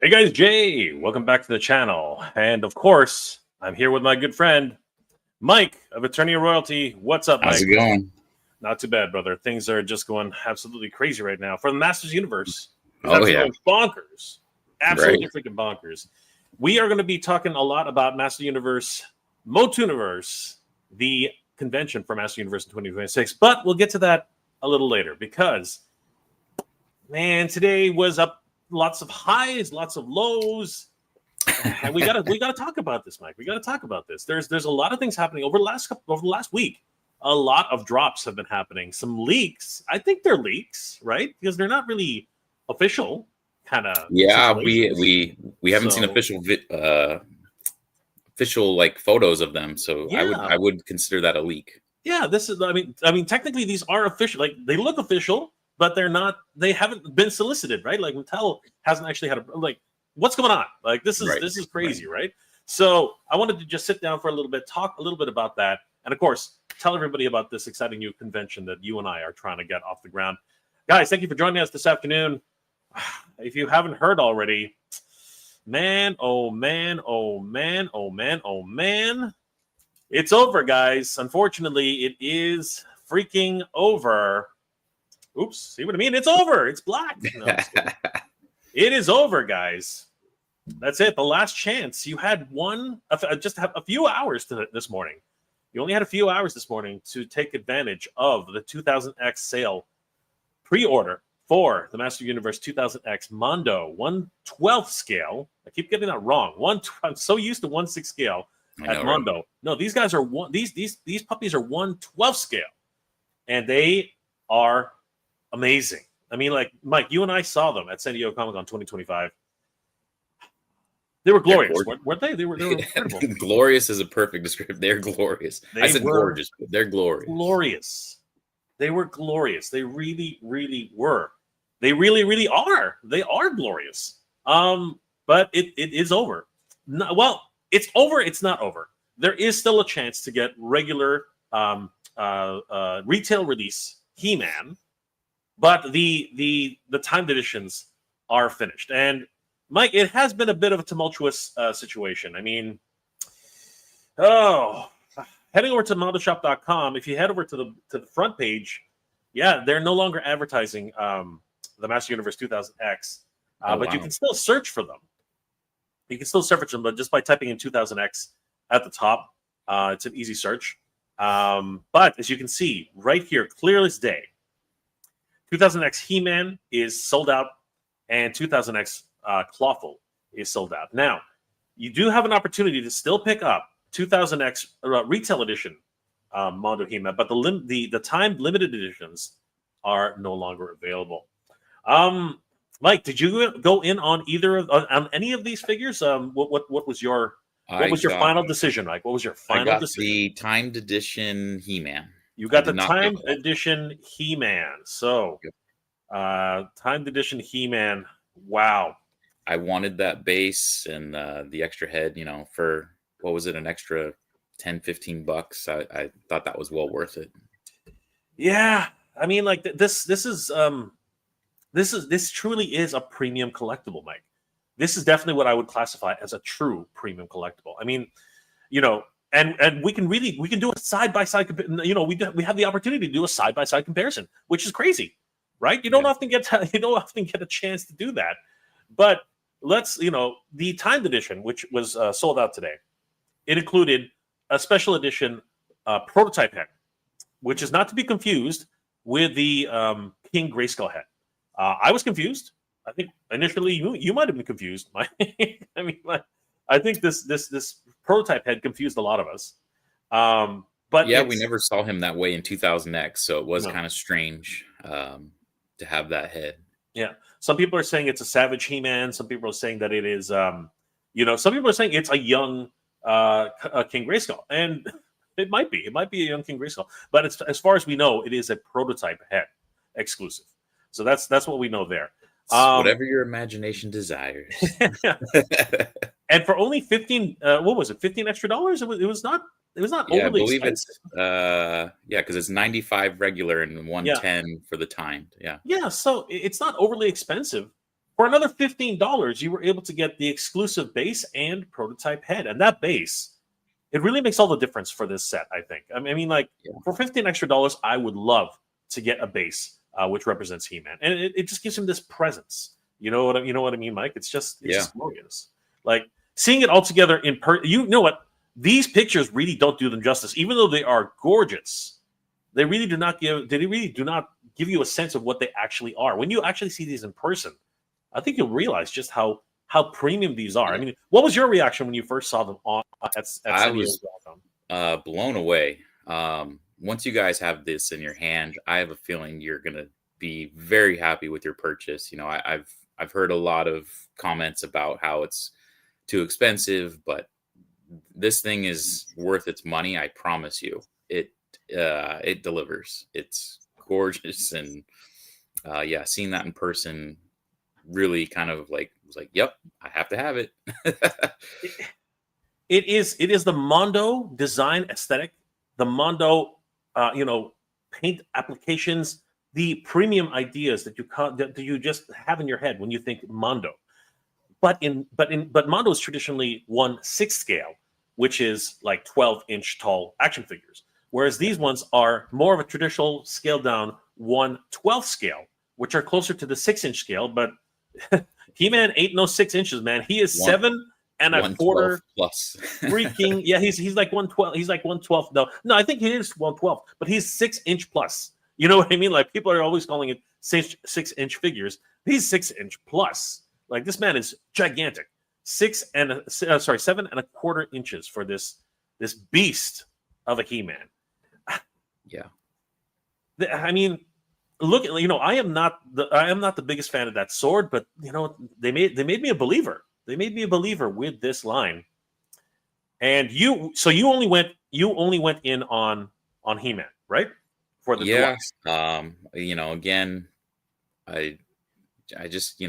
Hey guys, Jay, welcome back to the channel. And of course, I'm here with my good friend, Mike of Attorney of Royalty. What's up, How's Mike? it going? Not too bad, brother. Things are just going absolutely crazy right now for the Masters Universe. It's Oh, actually yeah. going bonkers. Absolutely freaking bonkers. We are going to be talking a lot about Master Universe, MOTU Universe, the convention for Master Universe in 2026. But we'll get to that a little later because, man, today was up lots of highs, lots of lows. And we gotta talk about this, Mike. We gotta talk about this. There's a lot of things happening over the last week. A lot of drops have been happening. Some leaks. I think they're leaks, right? Because they're not really official kind of. Yeah, we haven't seen official like photos of them, so Yeah. I would consider that a leak. Yeah, this is. I mean, technically these are official. Like they look official, but they're not. They haven't been solicited, right? Like Mattel hasn't actually had a like. What's going on? Like this is crazy, right? So I wanted to just sit down for a little bit, talk a little bit about that, and of course, tell everybody about this exciting new convention that you and I are trying to get off the ground. Guys, thank you for joining us this afternoon. If you haven't heard already, man, oh man, oh man, oh man, oh man, it's over, guys. Unfortunately, it is freaking over. Oops, see what I mean? It's over. It's black. No, it is over, guys. That's it. The last chance. You had just a few hours this morning. You only had a few hours this morning to take advantage of the 2000X sale pre-order for the Master Universe 2000X Mondo 1/12 scale. I keep getting that wrong. I'm so used to 1/6 scale at Mondo. Right? No, these guys are these puppies are 1/12 scale, and they are amazing. I mean, like Mike, you and I saw them at San Diego Comic-Con 2025. They were glorious, weren't they? They were incredible. Glorious is a perfect description. They're glorious. I said gorgeous, but they're glorious. Glorious. They were glorious. They really, really were. They really, really are. They are glorious. But it is over. No, well, it's over. It's not over. There is still a chance to get regular retail release He-Man, but the timed editions are finished. And Mike, it has been a bit of a tumultuous situation. I mean, heading over to modelshop.com, if you head over to the front page, yeah, they're no longer advertising the Master Universe 2000X, but you can still search for them. You can still search for them, but just by typing in 2000X at the top, it's an easy search. But as you can see right here, clear as day, 2000X He-Man is sold out, and 2000X Clawful is sold out. Now, you do have an opportunity to still pick up 2000X retail edition Mondo He-Man, but the timed limited editions are no longer available. Mike, did you go in on on any of these figures? What was your final decision, Mike? What was your final decision? The timed edition He-Man. You got the timed edition He-Man. So, timed edition He-Man. Wow. I wanted that base and the extra head, for, what was it, an extra $10-15. I thought that was well worth it. Yeah. I mean, like this truly is a premium collectible, Mike. This is definitely what I would classify as a true premium collectible. I mean, and we can do a side-by-side, we have the opportunity to do a side-by-side comparison, which is crazy, right? You don't often get a chance to do that. But let's, the timed edition, which was sold out today, it included a special edition prototype head, which is not to be confused with the King Grayskull head. I was confused. I think initially you might have been confused. I mean, I think this prototype head confused a lot of us. But yeah, we never saw him that way in 2000X, so it was kind of strange to have that head. Yeah, some people are saying it's a Savage He-Man. Some people are saying that it is, some people are saying it's a young King Grayskull, and it might be. It might be a young King Grayskull, but as far as we know, it is a prototype head exclusive. So that's what we know there. Whatever your imagination desires. And for only 15, what was it? $15 extra? It was not overly I believe expensive. It's because it's 95 regular and 110 for the timed. Yeah. Yeah, so it's not overly expensive For another $15, you were able to get the exclusive base and prototype head. And that base, it really makes all the difference for this set, I think. I mean, like, for 15 extra dollars, I would love to get a base which represents He-Man. And it just gives him this presence. You know what I mean, Mike? It's just glorious. Like, seeing it all together in you know what? These pictures really don't do them justice, even though they are gorgeous. They really do not give you a sense of what they actually are. When you actually see these in person, I think you'll realize just how premium these are. I mean, what was your reaction when you first saw them at I was blown away. Once you guys have this in your hand, I have a feeling you're gonna be very happy with your purchase. You know, I've heard a lot of comments about how it's too expensive, but this thing is worth its money. I promise you. It delivers. It's gorgeous, and seeing that in person really kind of like was like, yep, I have to have it. It is the Mondo design aesthetic, the Mondo paint applications, the premium ideas that you just have in your head when you think Mondo. But Mondo is traditionally 1/6 scale, which is like 12-inch tall action figures. Whereas these ones are more of a traditional scaled down 1/12 scale, which are closer to the 6-inch scale. But He-Man ain't no 6 inches, man. He is 7 1/4 plus. Freaking he's like 1/12. He's like 1/12. No, I think he is 1/12, but he's 6-inch plus. You know what I mean? Like, people are always calling it 6-inch figures. He's 6-inch plus. Like, this man is gigantic. 7 1/4 inches for this beast of a He-Man. Yeah. I mean, look, I am not the biggest fan of that sword, but they made me a believer. They made me a believer with this line. And you only went in on He-Man, right? For the deluxe. Again, I just,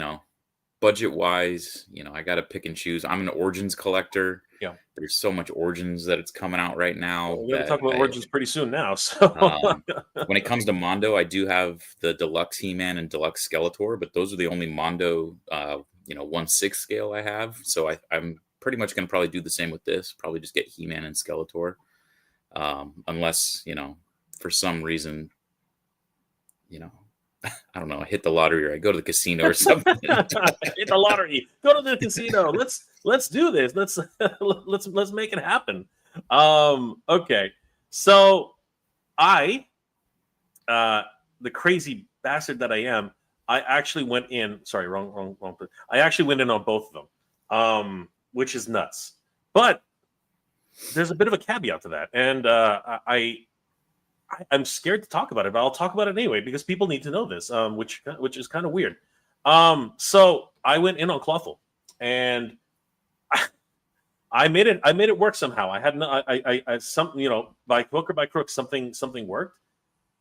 budget wise, I got to pick and choose. I'm an Origins collector. Yeah. There's so much Origins that it's coming out right now. We're going to talk about Origins pretty soon now. So when it comes to Mondo, I do have the deluxe He-Man and deluxe Skeletor, but those are the only Mondo 1/6 scale I have. So I'm pretty much going to probably do the same with this. Probably just get He-Man and Skeletor, unless for some reason, I don't know, I hit the lottery or I go to the casino or something. Hit the lottery. Go to the casino. Let's do this. Let's make it happen. Okay. So the crazy bastard that I am, I actually went in. Sorry, wrong. I actually went in on both of them, which is nuts. But there's a bit of a caveat to that, and I'm scared to talk about it, but I'll talk about it anyway because people need to know this, which is kind of weird. So I went in on Clawful, and I made it work somehow. I had by hook or by crook, something worked,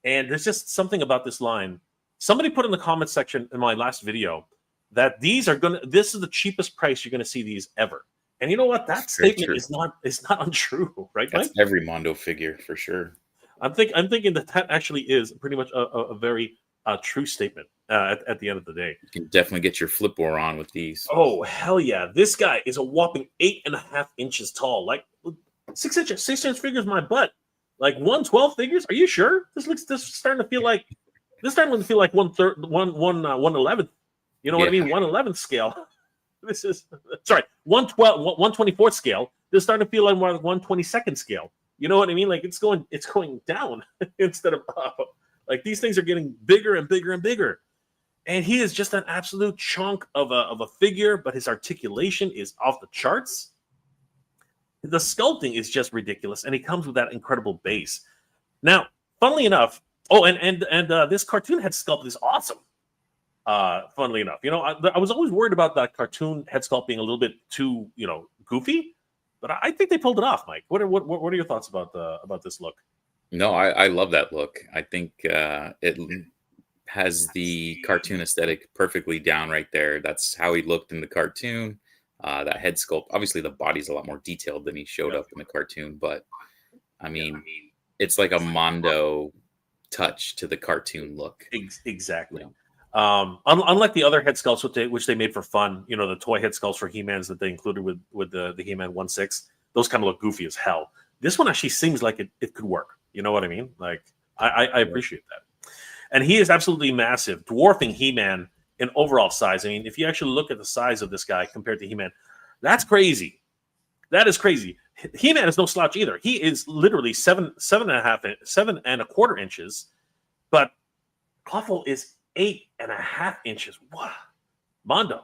and there's just something about this line. Somebody put in the comment section in my last video that this is the cheapest price you're gonna see these ever. And you know what? That statement is not untrue, right? That's Mike? every Mondo figure for sure. I'm thinking that actually is pretty much a very true statement at the end of the day. You can definitely get your flip war on with these. Oh, hell yeah. This guy is a whopping 8.5 inches tall. Like 6 inches. 6-inch figures my butt. Like 1/12 figures? Are you sure? This is starting to feel like 1/11th. You know what I mean? 1/11th scale. This is 1/24th scale. This is starting to feel like more like 1/22nd scale. You know what I mean? Like it's going down instead of up. Like these things are getting bigger and bigger and bigger. And he is just an absolute chunk of a figure, but his articulation is off the charts. The sculpting is just ridiculous, and he comes with that incredible base. Now, funnily enough, this cartoon head sculpt is awesome. Funnily enough, I was always worried about that cartoon head sculpt being a little bit too, goofy, but I think they pulled it off, Mike. What are your thoughts about this look? No, I love that look. I think it has the cartoon aesthetic perfectly down right there. That's how he looked in the cartoon. That head sculpt, obviously the body's a lot more detailed than he showed up in the cartoon, but I mean, it's like a Mondo touch to the cartoon look. Exactly. Unlike the other head sculpts which they made for fun, the toy head sculpts for He-Mans that they included with the He-Man 1/6, those kind of look goofy as hell. This one actually seems like it could work. You know what I mean? Like I appreciate that. And he is absolutely massive, dwarfing He-Man in overall size. I mean, if you actually look at the size of this guy compared to He-Man, that's crazy. That is crazy. He-Man is no slouch either. He is literally 7.25 inches, but Clawful is 8.5 inches. Wow, Mondo.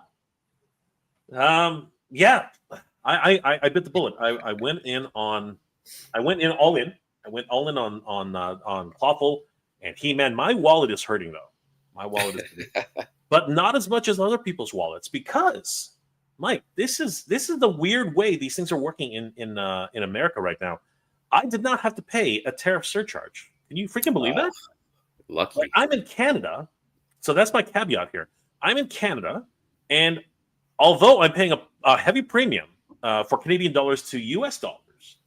Yeah, I bit the bullet. I went in all in. I went all in on Clawful and He-Man. My wallet is hurting though. My wallet is hurting. But not as much as other people's wallets, because Mike, this is the weird way these things are working in America right now. I did not have to pay a tariff surcharge. Can you freaking believe that? Lucky. Like, I'm in Canada, so that's my caveat here. I'm in Canada, and although I'm paying a heavy premium for Canadian dollars to US dollars,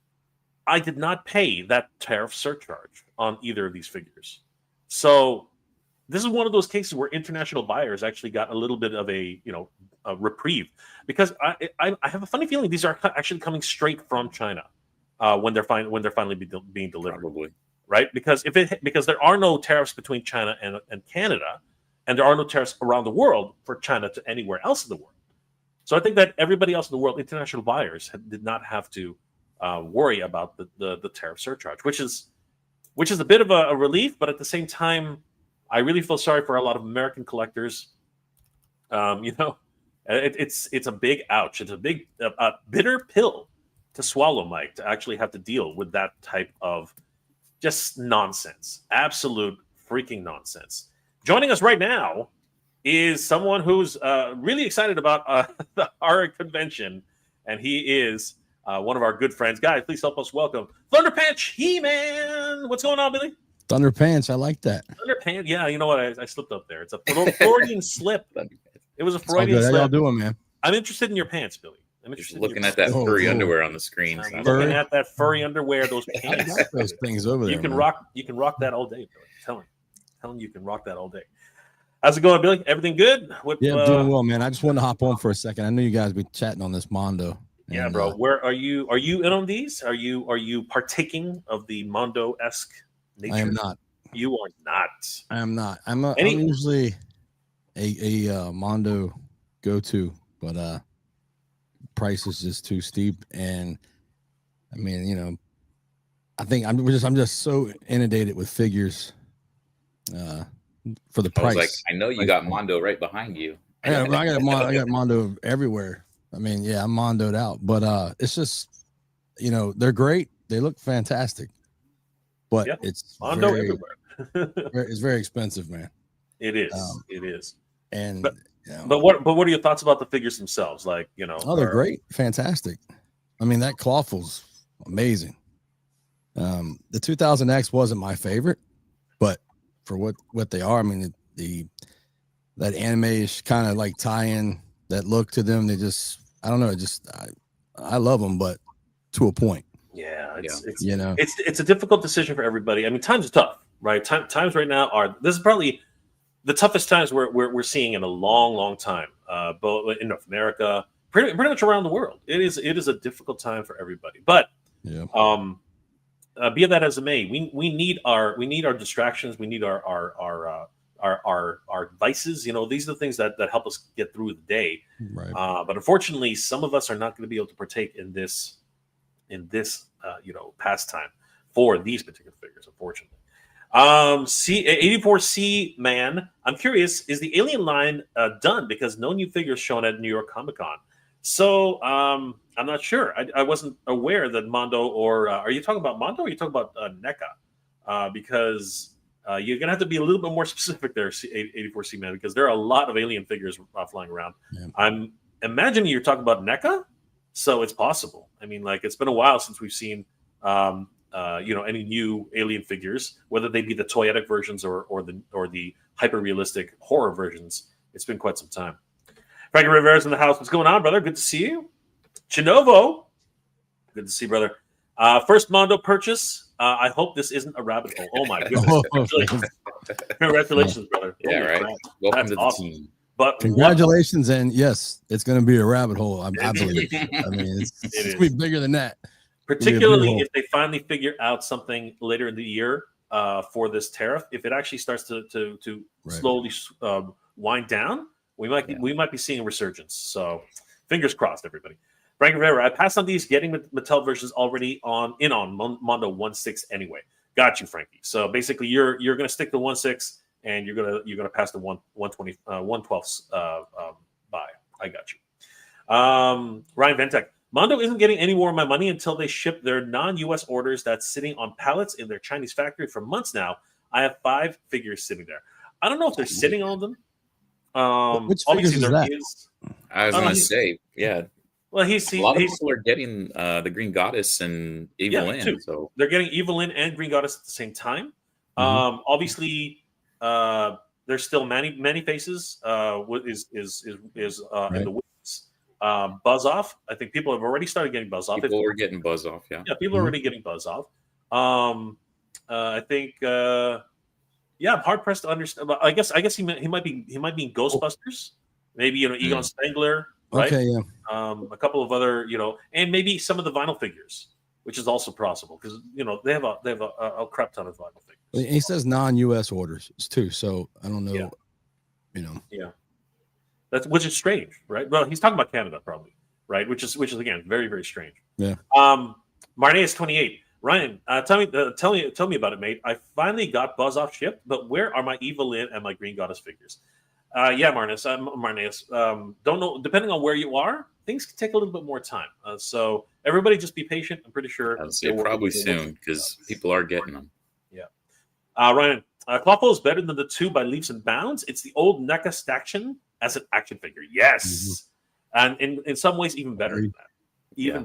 I did not pay that tariff surcharge on either of these figures. So this is one of those cases where international buyers actually got a little bit of a reprieve, because I have a funny feeling these are actually coming straight from China when they're finally being delivered. Probably. Right? Because there are no tariffs between China and Canada, and there are no tariffs around the world for China to anywhere else in the world. So I think that everybody else in the world, international buyers, did not have to worry about the tariff surcharge, which is a bit of a relief, but at the same time, I really feel sorry for a lot of American collectors. It's a big ouch. It's a big bitter pill to swallow, Mike, to actually have to deal with that type of just nonsense. Absolute freaking nonsense. Joining us right now is someone who's really excited about the horror convention, and he is one of our good friends. Guys, please help us welcome Thunderpants He-Man. What's going on, Billy? Thunderpants, I like that. Thunderpants, yeah. You know what? I slipped up there. It's a Freudian slip. It was a Freudian slip. How y'all doing, man? I'm interested in your pants, Billy. I'm interested. Looking at that furry underwear on the screen. I'm looking at that furry underwear. Those pants. Those things over there. You can rock that all day, Billy. Telling you can rock that all day. How's it going, Billy? Everything good? Yeah, I'm doing well, man. I just wanted to hop on for a second. I know you guys be chatting on this Mondo. Yeah, bro. Where are you? Are you in on these? Are you partaking of the Mondo-esque nature? I am not. You are not. I am not. I'm usually a Mondo go-to, but price is just too steep, and I mean, I think I'm just so inundated with figures for the price. I know you got Mondo right behind you. I got Mondo everywhere. I mean, yeah, I'm Mondoed out, but it's just, they're great. They look fantastic, but it's Mondo everywhere. It's very expensive, man. It is. It is. And but what are your thoughts about the figures themselves? Like, oh, they're great, fantastic. I mean, that Clawful's amazing. The 2000X wasn't my favorite, but for what they are, I mean, that anime-ish kind of like tie-in, that look to them, they just, I don't know, I love them, but to a point. Yeah, it's a difficult decision for everybody. I mean, times are tough, right? Times right now this is probably the toughest times we're seeing in a long time, both in North America, pretty much around the world. It is a difficult time for everybody. But be that as it may, we need our distractions. We need our vices. These are the things that help us get through the day. Right. But unfortunately, some of us are not going to be able to partake in this pastime for these particular figures, unfortunately. C84C man, I'm curious, is the Alien line done? Because no new figures shown at New York Comic Con. So I'm not sure. I wasn't aware that Mondo, or are you talking about Mondo, or are you talking about NECA? Because you're gonna have to be a little bit more specific there, 84C man, because there are a lot of Alien figures flying around. Yeah. I'm imagining you're talking about NECA, so it's possible. I mean, like, it's been a while since we've seen any new Alien figures, whether they be the toyetic versions or the hyper realistic horror versions. It's been quite some time. Frankie Rivera's in the house. What's going on, brother? Good to see you. Chinovo, good to see you, brother. First Mondo purchase. I hope this isn't a rabbit hole. Oh my goodness! Congratulations, brother. Yeah, Holy right. crap. Welcome That's to the awesome. team. But congratulations, and yes, it's going to be a rabbit hole. I believe. I mean, it's It going to be bigger than that. Particularly if they finally figure out something later in the year for this tariff. If it actually starts to slowly wind down, we might be seeing a resurgence. So fingers crossed, everybody. Frank Rivera, I passed on these, getting Mattel versions already on Mondo 1/6 anyway. Got you, Frankie. So basically, you're going to stick to 1/6, and you're gonna pass the 1/12 buy. I got you. Ryan Ventek, Mondo isn't getting any more of my money until they ship their non-US orders that's sitting on pallets in their Chinese factory for months now. I have 5 figures sitting there. I don't know if they're sitting on them. Which figures is that? I was going to say, yeah. Well, a lot of people are getting the Green Goddess and Evil Lyn. Too. So they're getting Evil Lyn and Green Goddess at the same time. Obviously, there's still many faces. Is in the wings. Buzz Off. I think people have already started getting Buzz Off. People are getting Buzz Off. Yeah, people are already getting Buzz Off. I think. I'm hard pressed to understand. I guess he might be in Ghostbusters. Maybe Egon Spengler. Right? Okay, yeah. A couple of other, and maybe some of the vinyl figures, which is also possible because they have a crap ton of vinyl figures. He says non-US orders too, so I don't know. Yeah, which is strange, right? Well, he's talking about Canada probably, right? Which is again very, very strange. Yeah. Marneus 28. Ryan, tell me about it, mate. I finally got Buzz Off shipped, but where are my Evil Lyn and my Green Goddess figures? Marneus. Don't know. Depending on where you are, things can take a little bit more time. So everybody, just be patient. I'm pretty sure. I'd say probably soon because people are getting them. Yeah. Ryan, Clawful is better than the 2 by leaps and bounds. It's the old NECA Staction as an action figure. Yes, and in some ways even better than that.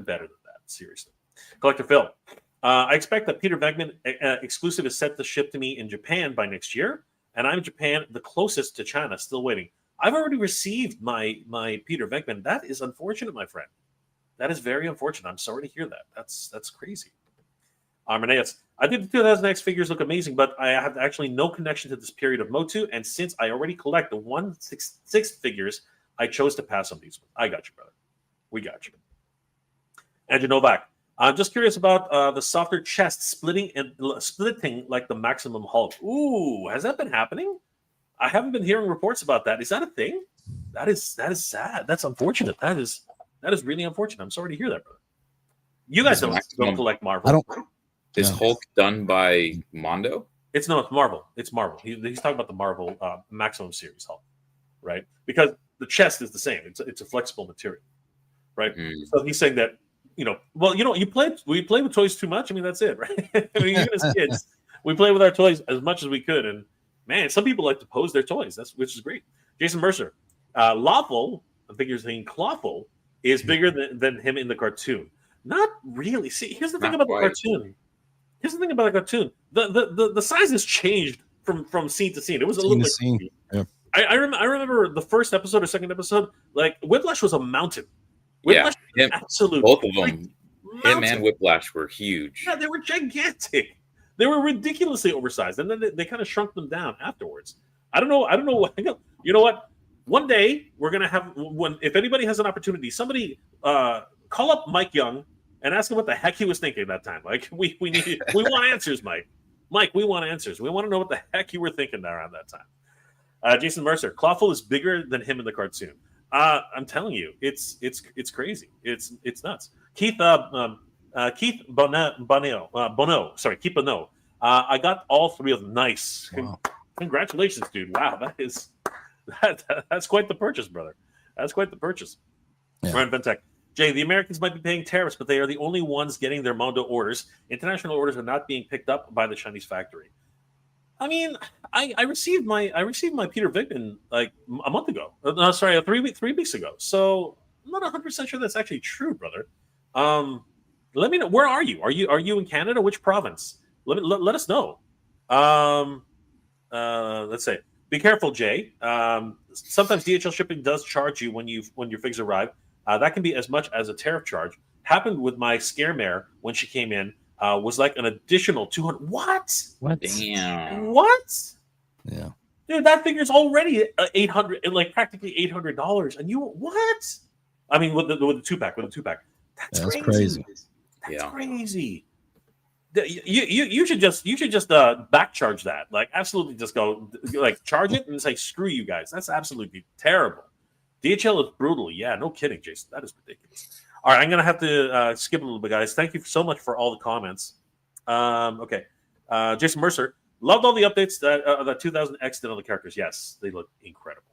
Better than that. Seriously, Collector Phil. I expect that Peter Venkman exclusive is set to ship to me in Japan by next year. And I'm in Japan, the closest to China, still waiting. I've already received my Peter Venkman. That is unfortunate, my friend. That is very unfortunate. I'm sorry to hear that. That's crazy. Reneus, I think the 2000X figures look amazing, but I have actually no connection to this period of MOTU. And since I already collect the 1/6 figures, I chose to pass on these. I got you, brother. We got you. Andrew Novak, I'm just curious about the softer chest splitting like the Maximum Hulk. Ooh, has that been happening? I haven't been hearing reports about that. Is that a thing? That is sad. That's unfortunate. That is really unfortunate. I'm sorry to hear that, brother. You guys don't collect Marvel. Is Hulk done by Mondo? It's Marvel. It's Marvel. He's talking about the Marvel Maximum series Hulk, right? Because the chest is the same. It's a flexible material, right? So he's saying that. We play with toys too much. I mean, that's it, right? I mean, even as kids, we play with our toys as much as we could. And man, some people like to pose their toys. Which is great. Jason Mercer, Lawful, I think you're saying Clawful, is bigger than him in the cartoon. Not really. See, here's the thing about the cartoon. The size has changed from scene to scene. It was a little bit. Yeah. I remember the first episode or second episode. Like Whiplash was a mountain. Whiplash, absolutely. Both of them, him and Whiplash, were huge. Yeah, they were gigantic. They were ridiculously oversized, and then they kind of shrunk them down afterwards. I don't know what. You know what? One day we're gonna have if anybody has an opportunity, somebody call up Mike Young and ask him what the heck he was thinking that time. Like we want answers, Mike. Mike, we want answers. We want to know what the heck you were thinking around that time. Jason Mercer, Clawful is bigger than him in the cartoon. I'm telling you, it's crazy. It's nuts. Keith Bono. Sorry, Keith Bono. I got all 3 of them. Nice. Wow. Congratulations, dude. Wow, that's quite the purchase, brother. That's quite the purchase. Yeah. Ryan Ventek. Jay, the Americans might be paying tariffs, but they are the only ones getting their Mondo orders. International orders are not being picked up by the Chinese factory. I mean, I received my Peter Venkman like a month ago. 3 weeks ago. So I'm not 100% sure that's actually true, brother. Let me know. Where are you? Are you in Canada? Which province? Let us know. Let's say. Be careful, Jay. Sometimes DHL shipping does charge you when your figs arrive. That can be as much as a tariff charge. Happened with my scare mare when she came in. was like an additional 200. What? Damn. What? Yeah. Dude, that figure's already 800, like practically $800. And you what? I mean, with the 2-pack, That's crazy. That's crazy. You should just back charge that. Like, absolutely, just go like charge it and say screw you guys. That's absolutely terrible. DHL is brutal. Yeah, no kidding, Jason. That is ridiculous. All right, I'm gonna have to skip a little bit, guys. Thank you so much for all the comments. Okay, Jason Mercer loved all the updates that 2000X did on the characters. Yes, they look incredible.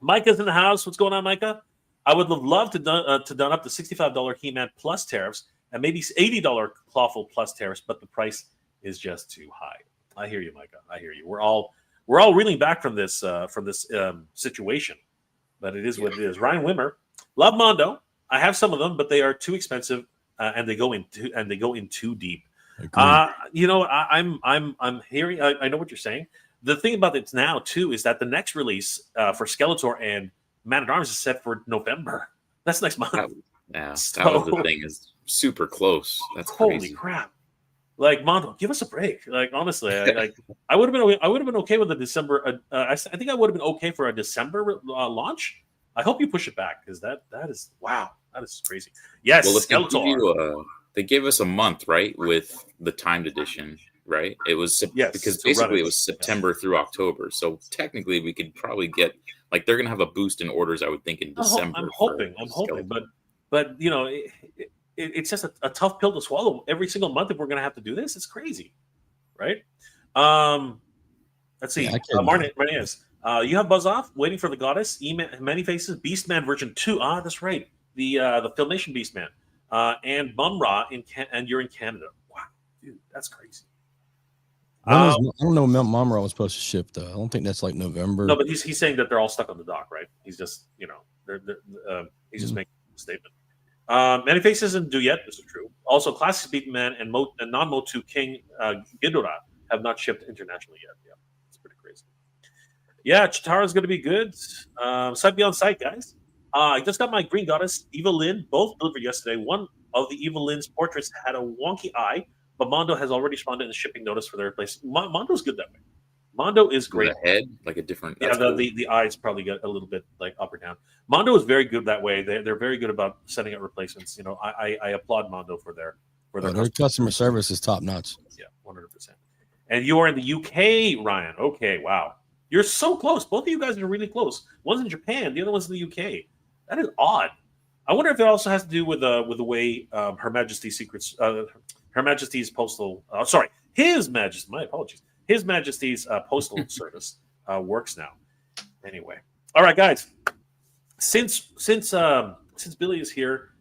Micah's in the house. What's going on, Micah? I would have loved to done up the $65 He-Man plus tariffs and maybe $80 Clawful plus tariffs, but the price is just too high. I hear you, Micah. I hear you. We're all reeling back from this situation, but it is what it is. Ryan Wimmer, love Mondo. I have some of them, but they are too expensive and they go in too deep. I'm hearing. I know what you're saying. The thing about it now too is that the next release for Skeletor and Man at Arms is set for November. That's next month. That was the thing. Is super close. That's holy crazy. Crap! Like Mondo, give us a break. Like honestly, I would have been okay with the December. I think I would have been okay for a December launch. I hope you push it back because that is wow. That is crazy. Yes, well, Skeletor. They gave us a month, right, with the timed edition, right? It was because basically it was September through October. So technically, we could probably get like they're gonna have a boost in orders. I would think in December. I'm hoping, but you know, it's just a tough pill to swallow every single month if we're gonna have to do this. It's crazy, right? Let's see, Martinez. You have Buzz Off waiting for the Goddess, Many Faces, Beastman version 2. Ah, that's right, the Filmation Beastman. And Mum-Ra and you're in Canada. Wow, dude, that's crazy. I don't know. Mum-Ra was supposed to ship though. I don't think that's like November. No, but he's saying that they're all stuck on the dock, right? He's just he's just making a statement. Many Faces isn't due yet. This is true. Also, Classic Beatman and non-MOTU King Ghidorah have not shipped internationally yet. Yeah, it's pretty crazy. Yeah, Chitara's going to be good. Sight beyond sight, guys. I just got my Green Goddess, Eva Lynn, both delivered yesterday. One of the Eva Lynn's portraits had a wonky eye, but Mondo has already responded in a shipping notice for their replacement. Mondo's good that way. Mondo is great. The head, like a different. Yeah, the eyes probably get a little bit like up or down. Mondo is very good that way. They're very good about setting up replacements. You know, I applaud Mondo for their customer service is top notch. Yeah, 100%. And you are in the UK, Ryan. Okay, wow, you're so close. Both of you guys are really close. One's in Japan, the other one's in the UK. That is odd. I wonder if it also has to do with the way Her Majesty's secrets, Her Majesty's postal. His Majesty. My apologies. His Majesty's postal service works now. Anyway, all right, guys. Since Billy is here,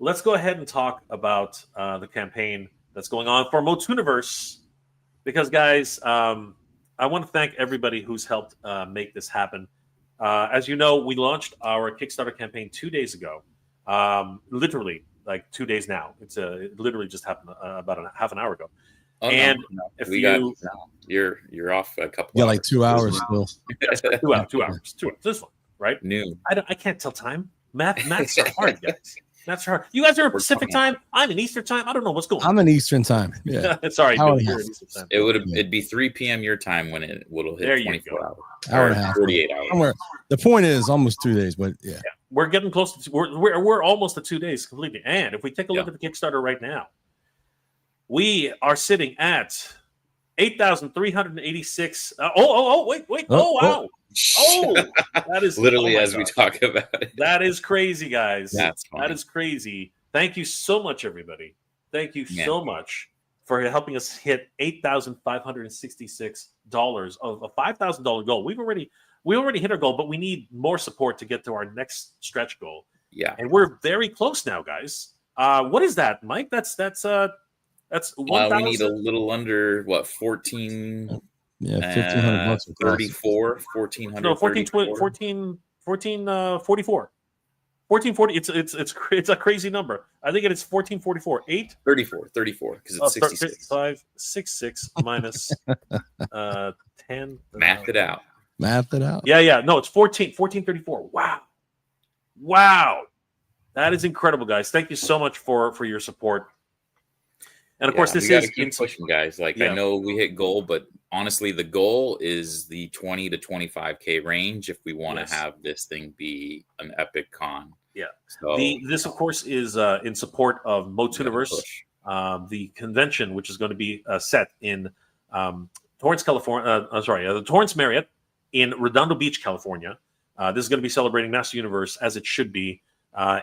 let's go ahead and talk about the campaign that's going on for MOTUniverse. Because, guys, I want to thank everybody who's helped make this happen. As you know, we launched our Kickstarter campaign 2 days ago. Literally, like 2 days now. It literally just happened about half an hour ago. Oh, and no. You're off a couple. Yeah, like 2 hours still. Yes, 2 hours. 2 hours. This one, right? Noon. I can't tell time. Maths are hard, guys. That's hard. You guys are in Pacific time. I'm in Eastern time. I don't know what's going on. I'm in Eastern time. Yeah. Sorry, Billy, you're in Eastern time. It'd be 3 p.m. your time when it will hit there 24 hours. Hour and a half. 48 hours. Somewhere. The point is almost 2 days, but yeah. We're getting close to we're almost to 2 days completely. And if we take a look at the Kickstarter right now, we are sitting at 8,386. Wait. Oh, wow. Oh, that is literally as we talk about it. That is crazy, guys. That's funny. That is crazy. Thank you so much, everybody. Thank you so much for helping us hit $8,566 of a $5,000 goal. We already hit our goal, but we need more support to get to our next stretch goal. Yeah, and we're very close now, guys. What is that, Mike? That's 1,000. We need a little under 14. Yeah, $1,500. 34, 1,400. No, 1444. 1440. It's a crazy number. I think it is 1444. 34 because it's 66. 566 minus 10. Math it out. Yeah. No, it's 1434. Wow. That is incredible, guys. Thank you so much for your support. And of course, this is keep pushing, guys. Like I know we hit goal, but honestly, the goal is the 20 to 25K range if we want to have this thing be an epic con. Yeah. So this of course is in support of MOTUniverse, the convention, which is going to be set in Torrance, California. The Torrance Marriott in Redondo Beach, California. This is going to be celebrating Master Universe as it should be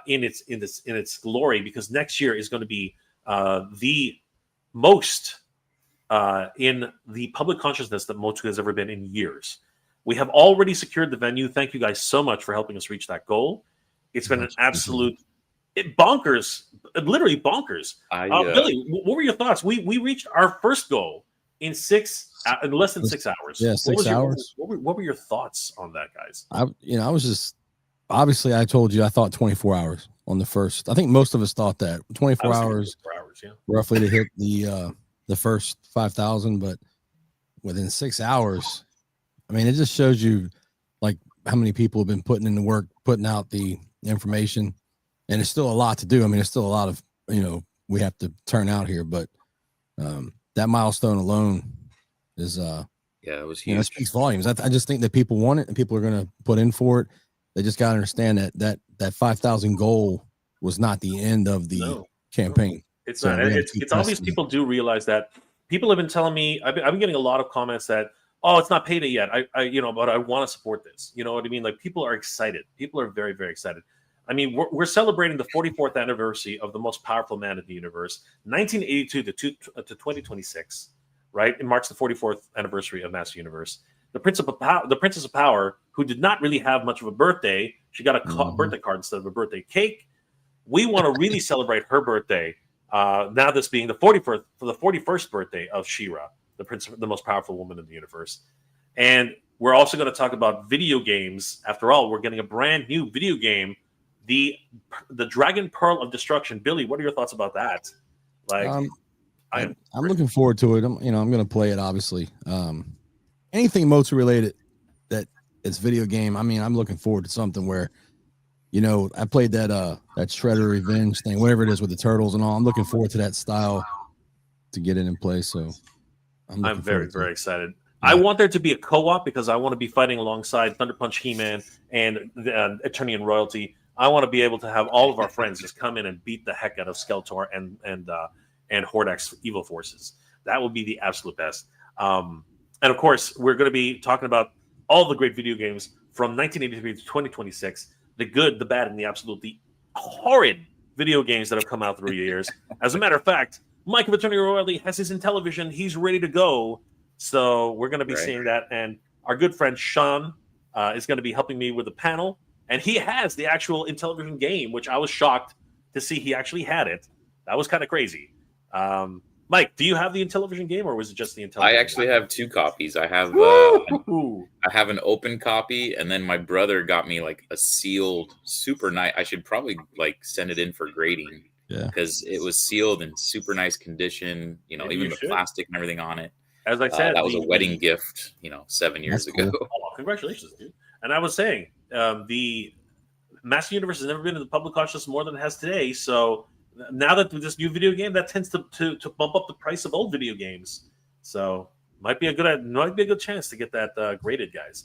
in its glory, because next year is going to be the most in the public consciousness that MOTU has ever been in years. We have already secured the venue. Thank you guys so much for helping us reach that goal. It's been an absolute bonkers, literally bonkers. Billy, what were your thoughts? We reached our first goal in less than 6 hours. Yeah, 6 hours. What were your thoughts on that, guys? I was just, obviously I told you I thought 24 hours on the first. I think most of us thought that 24 hours, roughly to hit the first 5,000, but within 6 hours, I mean, it just shows you like how many people have been putting in the work, putting out the information, and it's still a lot to do. I mean, it's still a lot of, we have to turn out here, but that milestone alone is it was huge. It speaks volumes. I just think that people want it and people are going to put in for it. They just got to understand that 5,000 goal was not the end of the campaign. It's not. It's obvious people do realize that. People have been telling me, I've been getting a lot of comments that, oh, it's not payday yet. But I want to support this. You know what I mean? Like, people are excited. People are very, very excited. I mean, we're celebrating the 44th anniversary of the most powerful man in the universe, 1982 to 2026, right? It marks the 44th anniversary of Master Universe. The Princess of Power, who did not really have much of a birthday, she got a birthday card instead of a birthday cake. We want to really celebrate her birthday. Now this being the 41st birthday of She-Ra, the most powerful woman in the universe. And we're also going to talk about video games. After all, we're getting a brand new video game, the Dragon Pearl of Destruction. Billy, what are your thoughts about that? Like, I'm looking forward to it. I'm going to play it, obviously. Anything MOTU related that it's video game. I mean, I'm looking forward to something where, I played that Shredder Revenge thing, whatever it is with the turtles and all. I'm looking forward to that style to get it in place. So I'm very, very excited. Yeah. I want there to be a co-op because I want to be fighting alongside Thunder Punch, He-Man, and Eternian Royalty. I want to be able to have all of our friends just come in and beat the heck out of Skeletor and Hordax evil forces. That would be the absolute best. And of course, we're going to be talking about all the great video games from 1983 to 2026. The good, the bad, and the absolutely horrid video games that have come out through the years. As a matter of fact, Mike of Eternian Royalty has his Intellivision. He's ready to go. So we're going to be seeing that. And our good friend Sean is going to be helping me with the panel. And he has the actual Intellivision game, which I was shocked to see he actually had it. That was kind of crazy. Mike, do you have the Intellivision game, or was it just the Intellivision? I actually have two copies. I have I have an open copy, and then my brother got me like a sealed, super nice. I should probably like send it in for grading, because it was sealed in super nice condition. Even the plastic and everything on it. As I said, that was a wedding gift. 7 years ago. Cool. Oh, congratulations, dude! And I was saying, the Master Universe has never been in the public consciousness more than it has today. So now that this new video game, that tends to bump up the price of old video games. So might be a good chance to get that graded, guys.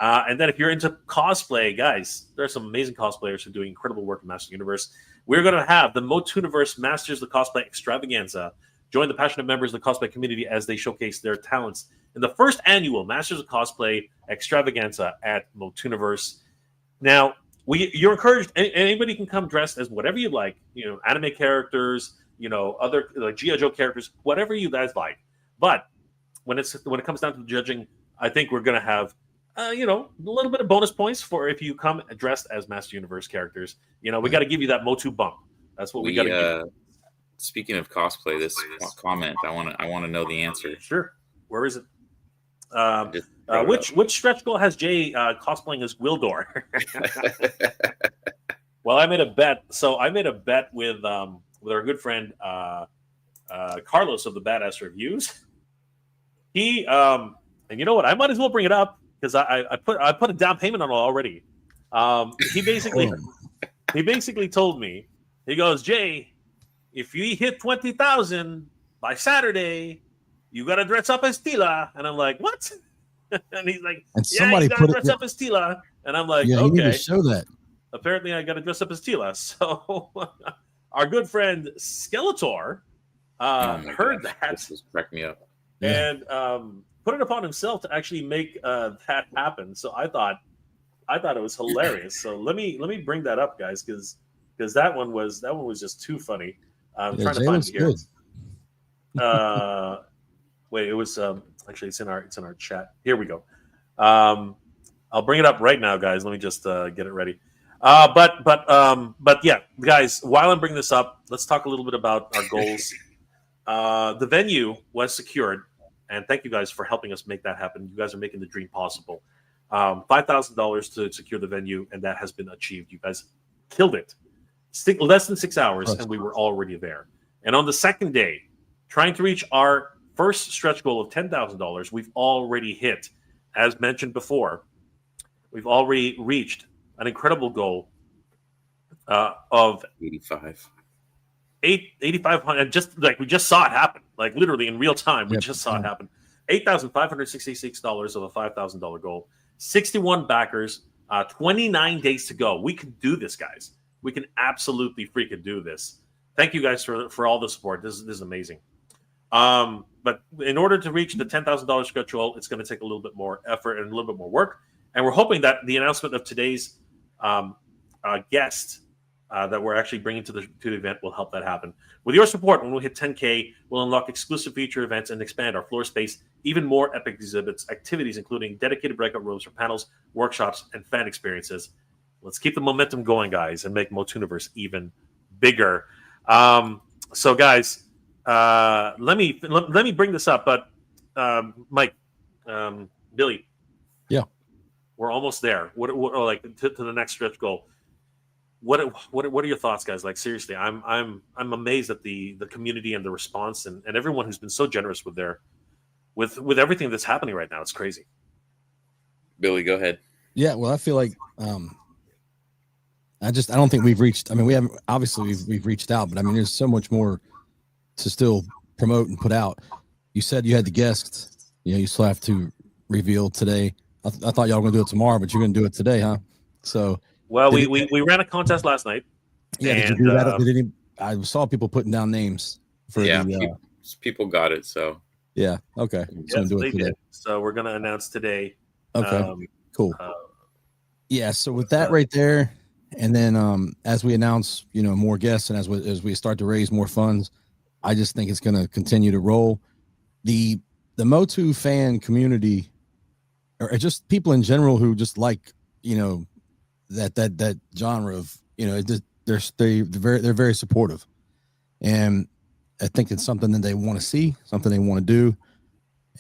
And then if you're into cosplay, guys, there are some amazing cosplayers who are doing incredible work in Master Universe. We're going to have the MOTUniverse Masters of the Cosplay Extravaganza. Join the passionate members of the cosplay community as they showcase their talents in the first annual Masters of Cosplay Extravaganza at MOTUniverse. Now, you're encouraged. Anybody can come dressed as whatever you like. Anime characters. Other like G.I. Joe characters. Whatever you guys like. But when it comes down to the judging, I think we're gonna have a little bit of bonus points for if you come dressed as Master Universe characters. We got to give you that MOTU bump. That's what we got to give. Speaking of cosplay, this comment I want to know the answer. Sure. Where is it? Which stretch goal has Jay cosplaying as Wildor? Well, I made a bet. So I made a bet with our good friend Carlos of the Badass Reviews. He and you know what? I might as well bring it up because I put a down payment on it already. He basically told me, he goes, Jay, if you hit 20,000 by Saturday, you got to dress up as Tila. And I'm like, what? And he's like, And yeah, somebody you got to put it. dress up as Tila. And I'm like, Yeah, you need to okay. show that. Apparently, I got to dress up as Tila. So our good friend Skeletor heard gosh, that. This was cracked me up. And put it upon himself to actually make that happen. So I thought it was hilarious. So let me bring that up, guys, because that one was just too funny. I'm trying to find it here. Wait, it was actually it's in our chat. Here we go. I'll bring it up right now, guys. Let me just get it ready. But yeah, guys. While I'm bringing this up, let's talk a little bit about our goals. The venue was secured, and thank you guys for helping us make that happen. You guys are making the dream possible. $5,000 to secure the venue, and that has been achieved. You guys killed it. Less than 6 hours, and we were already there. And on the second day, trying to reach our first stretch goal of $10,000, we've already hit. As mentioned before, we've already reached an incredible goal of 8,500, and just like we just saw it happen, like literally in real time, we just saw it happen. $8,566 of a $5,000 goal. 61 backers, 29 days to go. We can do this, guys. We can absolutely freaking do this. Thank you guys for all the support. This is amazing. But in order to reach the $10,000 stretch goal, it's going to take a little bit more effort and a little bit more work. And we're hoping that the announcement of today's guest that we're actually bringing to the event will help that happen. With your support, when we hit 10K, we'll unlock exclusive feature events and expand our floor space, even more epic exhibits, activities, including dedicated breakout rooms for panels, workshops, and fan experiences. Let's keep the momentum going, guys, and make MOTUniverse even bigger. So, guys, let me bring this up. But Mike, Billy, yeah, we're almost there. What like to the next stretch goal? What are your thoughts, guys? Like seriously, I'm amazed at the community and the response and everyone who's been so generous with their with everything that's happening right now. It's crazy. Billy, go ahead. Yeah, well, I feel like I don't think we've reached. I mean, we haven't obviously we've reached out, but I mean, there's so much more to still promote and put out. You said you had the guests. You know, you still have to reveal today. I thought y'all were gonna do it tomorrow, but you're gonna do it today, huh? So. Well, we ran a contest last night. Yeah, did you do that? I saw people putting down names for people got it. So yeah, okay. Yes, they did. So we're gonna announce today. Okay, cool. Yeah, so with that right there, and then as we announce, you know, more guests, and as we start to raise more funds, I just think it's gonna continue to roll. The MOTU fan community, or just people in general who just like, you know, that genre of, you know, they're very supportive, and I think it's something that they want to see, something they want to do,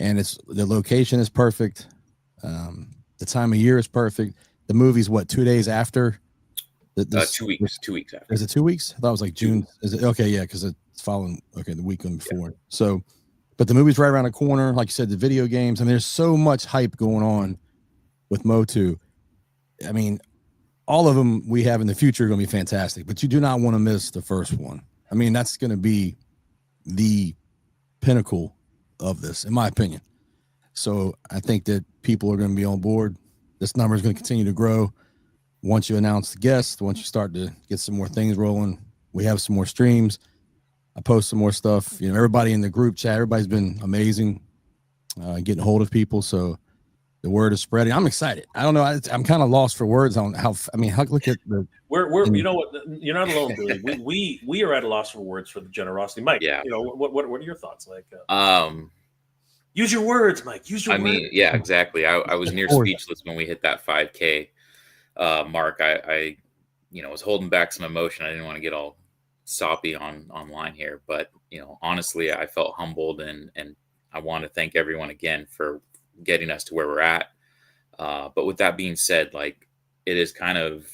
and the location is perfect, the time of year is perfect. The movie's what, 2 days after? 2 weeks. 2 weeks after. Is it 2 weeks? I thought it was like June. Is it okay? Yeah, because it's following. Okay, the weekend before. Yeah. So, but the movie's right around the corner. Like you said, the video games. I mean, there's so much hype going on with MOTU. I mean, all of them we have in the future are going to be fantastic, but you do not want to miss the first one. I mean, that's going to be the pinnacle of this, in my opinion. So I think that people are going to be on board. This number is going to continue to grow. Once you announce the guests, once you start to get some more things rolling, we have some more streams. I post some more stuff. You know, everybody in the group chat, everybody's been amazing, getting hold of people. So the word is spreading. I'm excited. I don't know. I'm kind of lost for words on how. I mean, look at the. We're you know what? You're not alone, Billy. We are at a loss for words for the generosity, Mike. Yeah. You know what are your thoughts? Like, use your words, Mike. Use your words. I mean, yeah, exactly. I was near speechless when we hit that 5K mark. I was holding back some emotion. I didn't want to get all soppy online here, but honestly, I felt humbled and I want to thank everyone again for getting us to where we're at. But with that being said, like, it is kind of,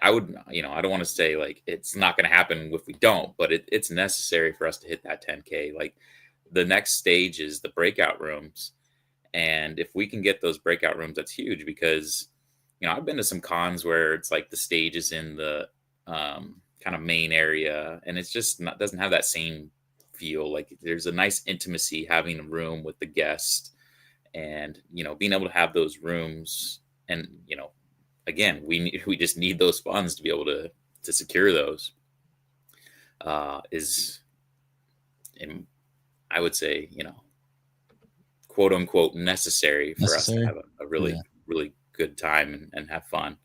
I don't want to say like it's not going to happen if we don't, but it's necessary for us to hit that 10K. Like, the next stage is the breakout rooms. And if we can get those breakout rooms, that's huge, because, I've been to some cons where it's like the stage is in the kind of main area, and it's just doesn't have that same feel. Like there's a nice intimacy having a room with the guest, and being able to have those rooms, and again, we just need those funds to be able to secure those. Is, and I would say, quote unquote necessary for us to have a really really good time and have fun,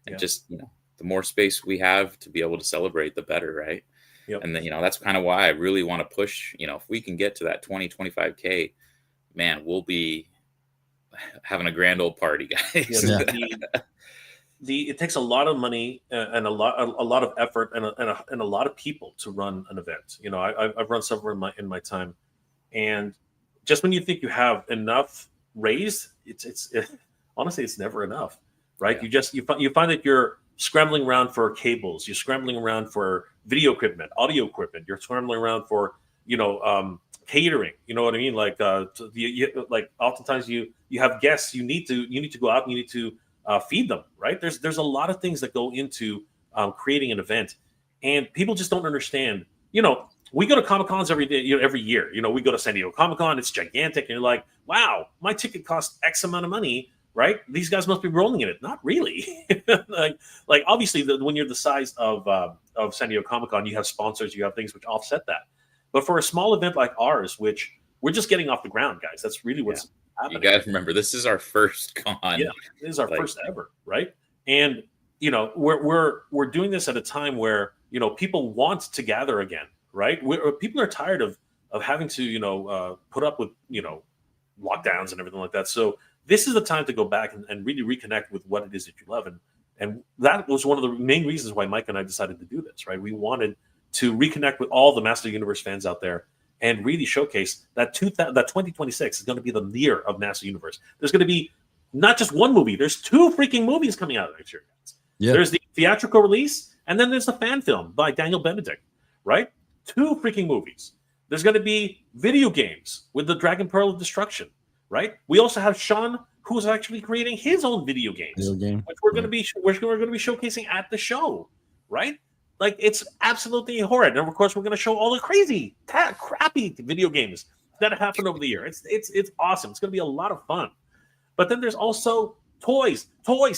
and just the more space we have to be able to celebrate, the better, right? Yep. And then that's kind of why I really want to push. If we can get to that 20-25K, man, we'll be having a grand old party, guys. It takes a lot of money and a lot of effort and a lot of people to run an event. I've run several in my time, and just when you think you have enough raised, it's honestly it's never enough, right? Yeah. You find that you're scrambling around for cables, you're scrambling around for video equipment, audio equipment, you're scrambling around for catering. You know what I mean? Like like oftentimes you have guests, you need to go out and you need to feed them, right? There's a lot of things that go into creating an event, and people just don't understand. We go to Comic-Cons every day, every year. We go to San Diego Comic-Con, it's gigantic, and you're like, wow, my ticket costs X amount of money, right? These guys must be rolling in it. Not really. like obviously when you're the size of San Diego Comic-Con, you have sponsors, you have things which offset that. But for a small event like ours, which we're just getting off the ground, guys, that's really what's happening. You guys remember, this is our first con. Yeah, this is our first ever, right? And we're doing this at a time where people want to gather again, right? People are tired of having to put up with lockdowns and everything like that. So this is the time to go back and really reconnect with what it is that you love, and that was one of the main reasons why Mike and I decided to do this, right? We wanted to reconnect with all the Master Universe fans out there and really showcase that 2026 is going to be the year of Master Universe. There's going to be not just one movie. There's 2 freaking movies coming out next year, guys. Yep. There's the theatrical release, and then there's the fan film by Daniel Benedict, right? 2 freaking movies. There's going to be video games with the Dragon Pearl of Destruction, right? We also have Sean, who's actually creating his own video games, which we're going to be showcasing at the show, right? Like, it's absolutely horrid. And of course, we're going to show all the crazy, crappy video games that have happened over the year. It's awesome. It's going to be a lot of fun. But then there's also toys. I mean,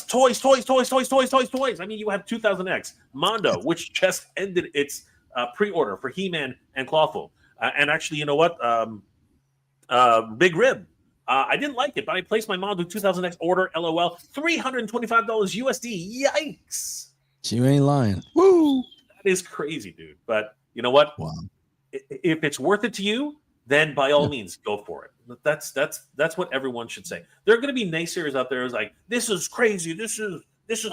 you have 2000X, Mondo, which just ended its pre-order for He-Man and Clawful. And actually, you know what? Big Rib. I didn't like it, but I placed my Mondo 2000X order, LOL, $325 USD. Yikes. You ain't lying. Woo! That is crazy, dude. But you know what? Wow. If it's worth it to you, then by all means, go for it. That's what everyone should say. There are going to be naysayers out there who's like, this is crazy. This is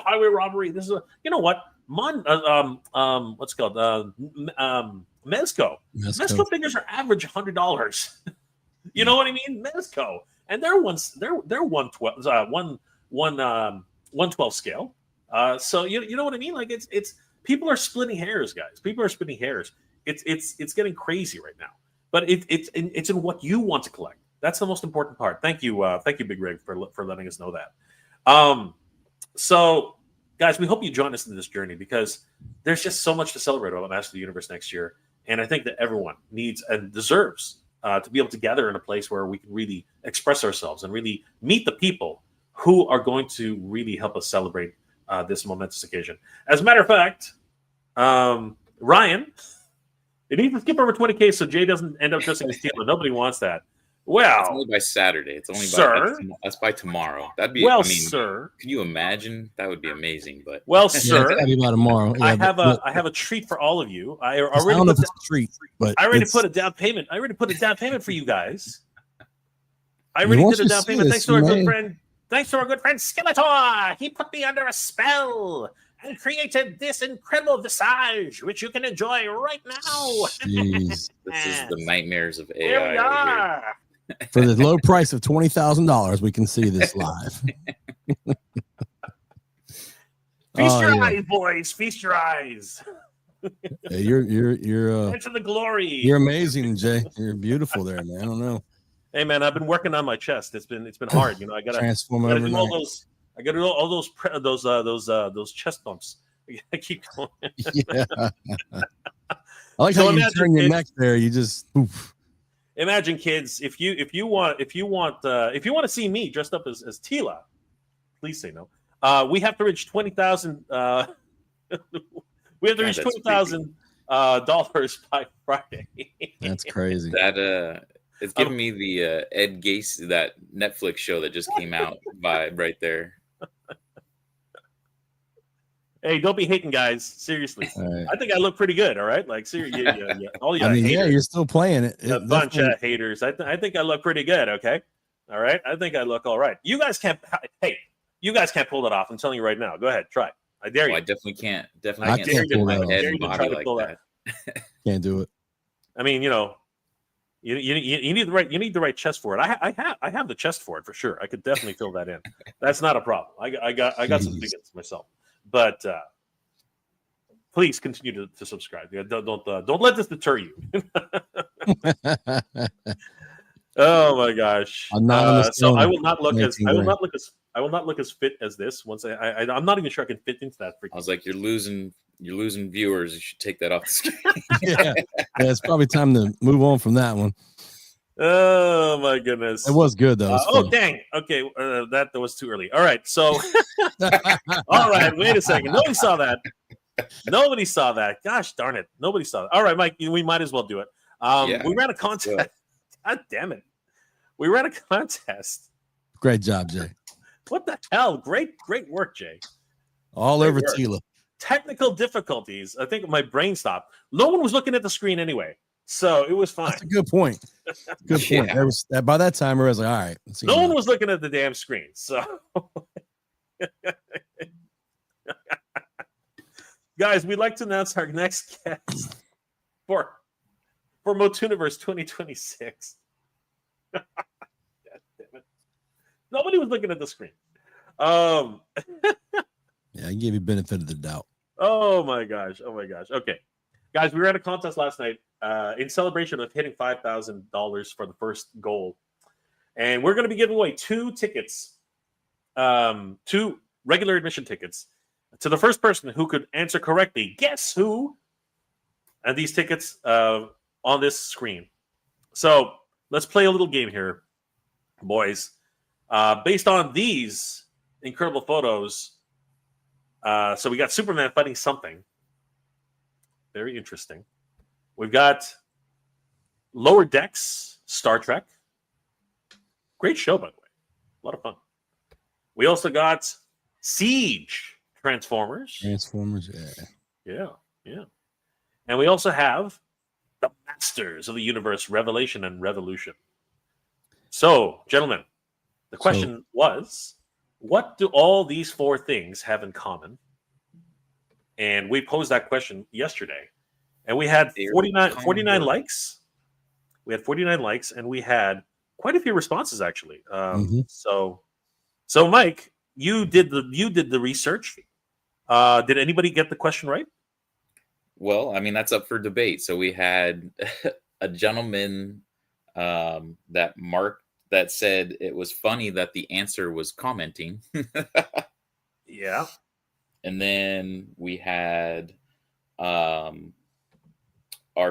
highway robbery. This is you know what? What's it called? Mezco. Mezco figures are average $100. You know what I mean? Mezco, and they're 112 scale. So you know what I mean? Like it's people are splitting hairs, guys. People are splitting hairs. It's getting crazy right now. But it's in what you want to collect. That's the most important part. Thank you, Big Rig, for letting us know that. So, guys, we hope you join us in this journey because there's just so much to celebrate about Master of the Universe next year, and I think that everyone needs and deserves to be able to gather in a place where we can really express ourselves and really meet the people who are going to really help us celebrate this momentous occasion. As a matter of fact, Ryan, it needs to skip over 20K so Jay doesn't end up dressing as Teal. Nobody wants that. Well, it's only by Saturday. It's only that's by tomorrow. That'd be sir. Can you imagine? That would be amazing. But sir, that'd be by tomorrow. Yeah, I have a treat for all of you. I don't know if it's a treat, but I already put a down payment. For you guys. I already did a down payment. Thanks to our good friend. Thanks to our good friend Skeletor. He put me under a spell and created this incredible visage, which you can enjoy right now. This is the nightmares of AI. Here we are. For the low price of $20,000, we can see this live. Feast your eyes, boys. Feast your eyes. Hey, you're into the glory. You're amazing, Jay. You're beautiful there, man. I don't know. Hey, man, I've been working on my chest. It's been hard. I gotta transform do all those. I gotta do all those chest bumps I keep going. Yeah. I like So how you imagine turn your kids- neck there. You just poof. Imagine, kids, if you want to see me dressed up as Tila, please say no. We have to reach 20,000. We have to reach $20,000 by Friday. That's crazy. That it's giving me the Ed Gase, that Netflix show that just came out vibe right there. Hey, don't be hating, guys. Seriously, Right. I think I look pretty good. All right, like seriously, yeah. All you I mean, haters, yeah, you're still playing it. a bunch of haters. I think I look pretty good. Okay, all right. I think I look all right. You guys can't. Hey, you guys can't pull it off. I'm telling you right now. Go ahead, try. I dare you. I definitely can't. I Definitely can't can't pull my that off. head Dare and you to body try to like pull that. Can't do it. I mean, you need the right chest for it. I have the chest for it for sure. I could definitely fill that in. That's not a problem. I got some Jeez. tickets myself. But please continue to subscribe. Yeah, don't let this deter you. Oh my gosh! Anonymous So I donor, will not look as 19 I will not look as fit as this. Once I'm not even sure I can fit into that. I was like, you're losing viewers. You should take that off the screen. yeah, it's probably time to move on from that one. Oh my goodness! It was good though. It was Oh funny. dang! Okay, that was too early. All right, so all right. Wait a second. Nobody saw that. Nobody saw that. Gosh darn it! Nobody saw that. All right, Mike. We might as well do it. Yeah, we ran a contest. God damn it! We ran a contest. Great job, Jay. What the hell? Great work, Jay. All Great over work. Tila. Technical difficulties. I think my brain stopped. No one was looking at the screen anyway, so it was fine. That's a good point. Good point. Yeah. There was, by that time, I was like, all right. Let's see No one was looking at the damn screen. So, guys, we'd like to announce our next guest for MOTUniverse 2026. God damn it. Nobody was looking at the screen. Yeah, I gave you benefit of the doubt. Oh my gosh. Okay, guys, we ran a contest last night in celebration of hitting $5,000 for the first goal, and we're going to be giving away 2 tickets, 2 regular admission tickets to the first person who could answer correctly. Guess who? And these tickets on this screen. So let's play a little game here, boys. Based on these incredible photos. So we got Superman fighting something. Very interesting. We've got Lower Decks, Star Trek. Great show, by the way. A lot of fun. We also got Siege, Transformers. Yeah. And we also have the Masters of the Universe, Revelation and Revolution. So, gentlemen, the question was, what do all these 4 things have in common? And we posed that question yesterday. And we had 49 likes. We had 49 likes, and we had quite a few responses, actually. So, Mike, you did the research. Did anybody get the question right? Well, I mean, that's up for debate. So we had a gentleman that said it was funny that the answer was commenting. Yeah. And then we had our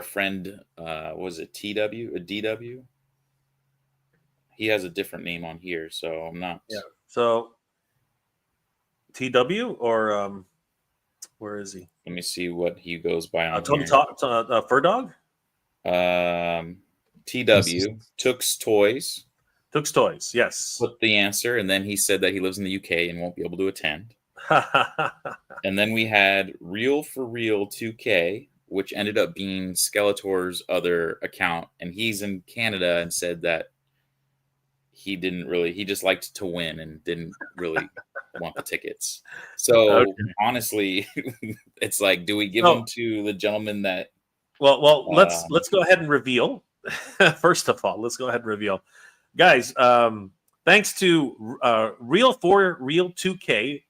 friend, was it TW? DW? He has a different name on here, so I'm not. Yeah. So TW or where is he? Let me see what he goes by on Tony here. Fur Dog? TW, Took's Toys. Took's Toys, yes. Put the answer, and then he said that he lives in the UK and won't be able to attend. And then we had Real for Real 2K, which ended up being Skeletor's other account, and he's in Canada and said that he just liked to win and didn't really want the tickets. So honestly, it's like, do we give them to the gentleman that? Well, let's go ahead and reveal. First of all, let's go ahead and reveal, guys. Thanks to Real for Real 2K,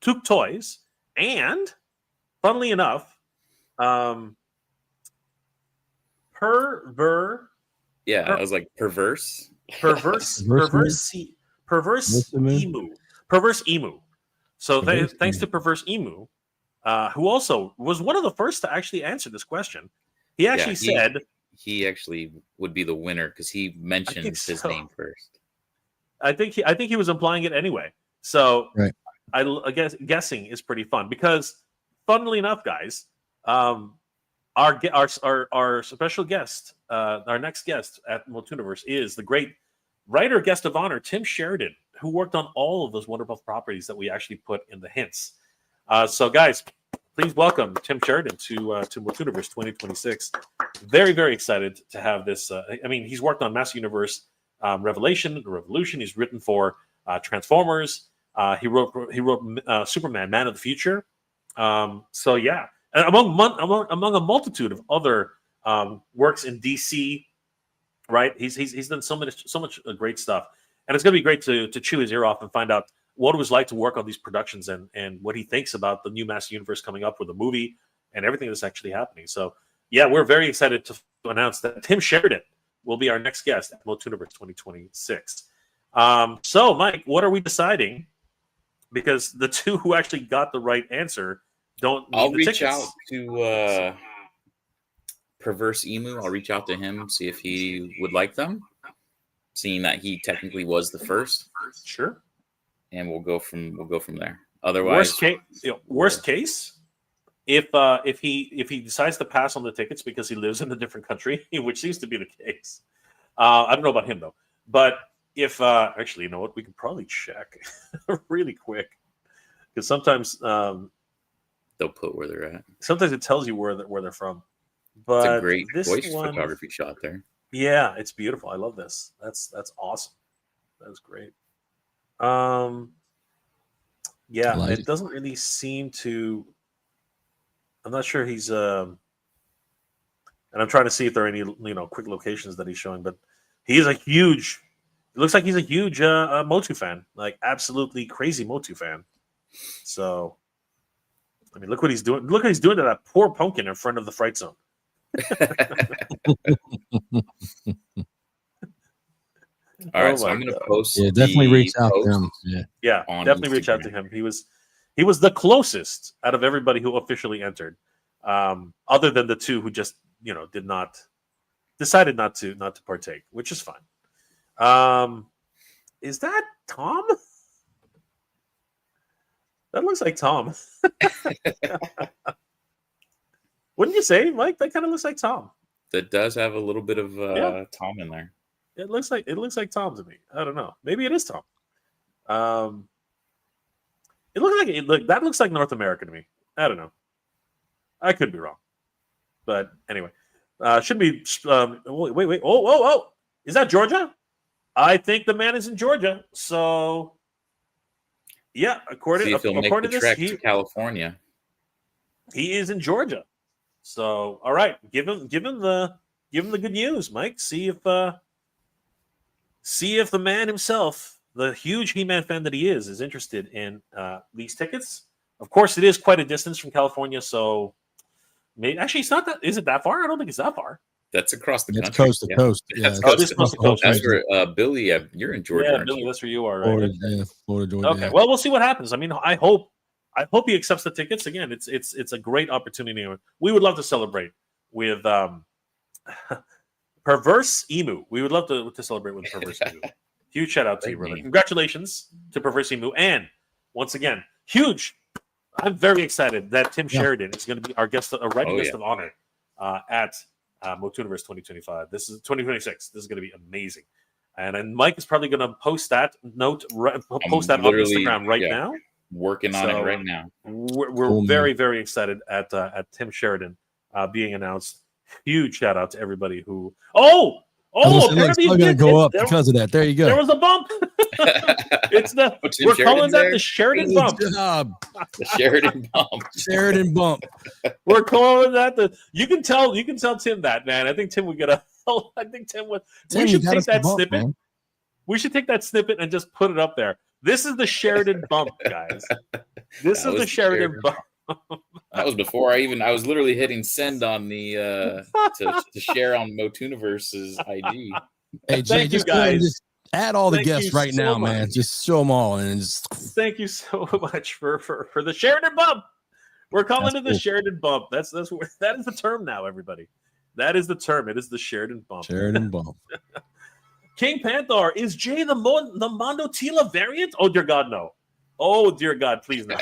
Took Toys, and funnily enough, Yeah, I was like perverse emu. So thanks to Perverse Emu, who also was one of the first to actually answer this question. He actually said he actually would be the winner because he mentioned his name first. I think he was implying it anyway. So right. I guess guessing is pretty fun because, funnily enough, guys, our special guest, our next guest at MOTUniverse is the great writer guest of honor Tim Sheridan, who worked on all of those Wonderpuff properties that we actually put in the hints. So, guys, please welcome Tim Sheridan to MOTUniverse 2026. Very, very excited to have this. I mean, he's worked on Master Universe, Revelation, Revolution. He's written for Transformers. He wrote Superman, Man of the Future. So yeah, and among a multitude of other works in DC, right? He's done so much great stuff, and it's gonna be great to chew his ear off and find out what it was like to work on these productions and what he thinks about the new Master Universe coming up with the movie and everything that's actually happening. So yeah, we're very excited to announce that Tim Sheridan will be our next guest at MOTUniverse 2026. So Mike, what are we deciding? Because the two who actually got the right answer don't need the tickets. I'll reach out to Perverse Emu. I'll reach out to him, see if he would like them, seeing that he technically was the first. Sure. And we'll go from there. Otherwise, worst case, if he decides to pass on the tickets because he lives in a different country, which seems to be the case. I don't know about him though, but if actually, you know what, we can probably check really quick because sometimes they'll put where they're at. Sometimes it tells you where they're from. But it's a great voice photography shot there. Yeah, it's beautiful. I love this. That's awesome. That was great. Yeah, it doesn't really seem to. I'm not sure he's. And I'm trying to see if there are any quick locations that he's showing, but he is a huge. It looks like he's a huge MOTU fan, like absolutely crazy MOTU fan. So, I mean, look what he's doing. Look what he's doing to that poor pumpkin in front of the Fright Zone. All right, so I'm going to post. Yeah, definitely reach out to him. Yeah, definitely reach out to him. He was the closest out of everybody who officially entered, other than the two who just decided not to partake, which is fine. Is that Tom? That looks like Tom. Wouldn't you say, Mike? That kind of looks like Tom. That does have a little bit of Tom in there. It looks like Tom to me. I don't know. Maybe it is Tom. It looks like that looks like North America to me. I don't know. I could be wrong, but anyway, should be. Wait. Oh! Is that Georgia? I think the man is in Georgia. So, yeah, according to this, to California, he is in Georgia. So, all right, give him the good news, Mike. See if the man himself, the huge He-Man fan that he is interested in these tickets. Of course, it is quite a distance from California, so maybe actually it's not that. Is it that far? I don't think it's that far. That's across the country. It's coast to coast. Yeah, that's coast to coast. That's where Billy, you're in Georgia. Yeah, Billy, that's where you are, right? Florida, Georgia. Okay, well, we'll see what happens. I mean, I hope he accepts the tickets. Again, it's a great opportunity. We would love to celebrate with Perverse Emu. We would love to celebrate with Perverse Emu. Huge shout out to you, brother. Congratulations to Perverse Emu. And once again, huge. I'm very excited that Tim Sheridan is going to be our guest, a writing guest of honor at MOTUniverse 2025. This is 2026. This is going to be amazing. And then Mike is probably going to post that note, post that on Instagram right now. Working on it right now. We're very, very excited at Tim Sheridan being announced. Huge shout out to everybody who. Apparently it's going to go up because of that. There you go. There was a bump. We're calling that the Sheridan bump. The Sheridan bump. Sheridan bump. We're calling that you can tell Tim that, man. I think Tim would get a. I think Tim would. We should take that snippet. Man. We should take that snippet and just put it up there. This is the Sheridan bump, guys. This is the Sheridan bump. That was before I was literally hitting send on the to share on MOTUniverse's IG. Hey Jay, just Add all the Thank guests you right so now, much. man. Just show them all, and just Thank you so much for the Sheridan bump. We're calling That's it the cool. Sheridan bump. That is the term now, everybody. That is the term. It is the Sheridan bump. Sheridan bump. King Panther, is Jay the Mondo Tila variant? Oh dear God, no. Oh dear God, please no.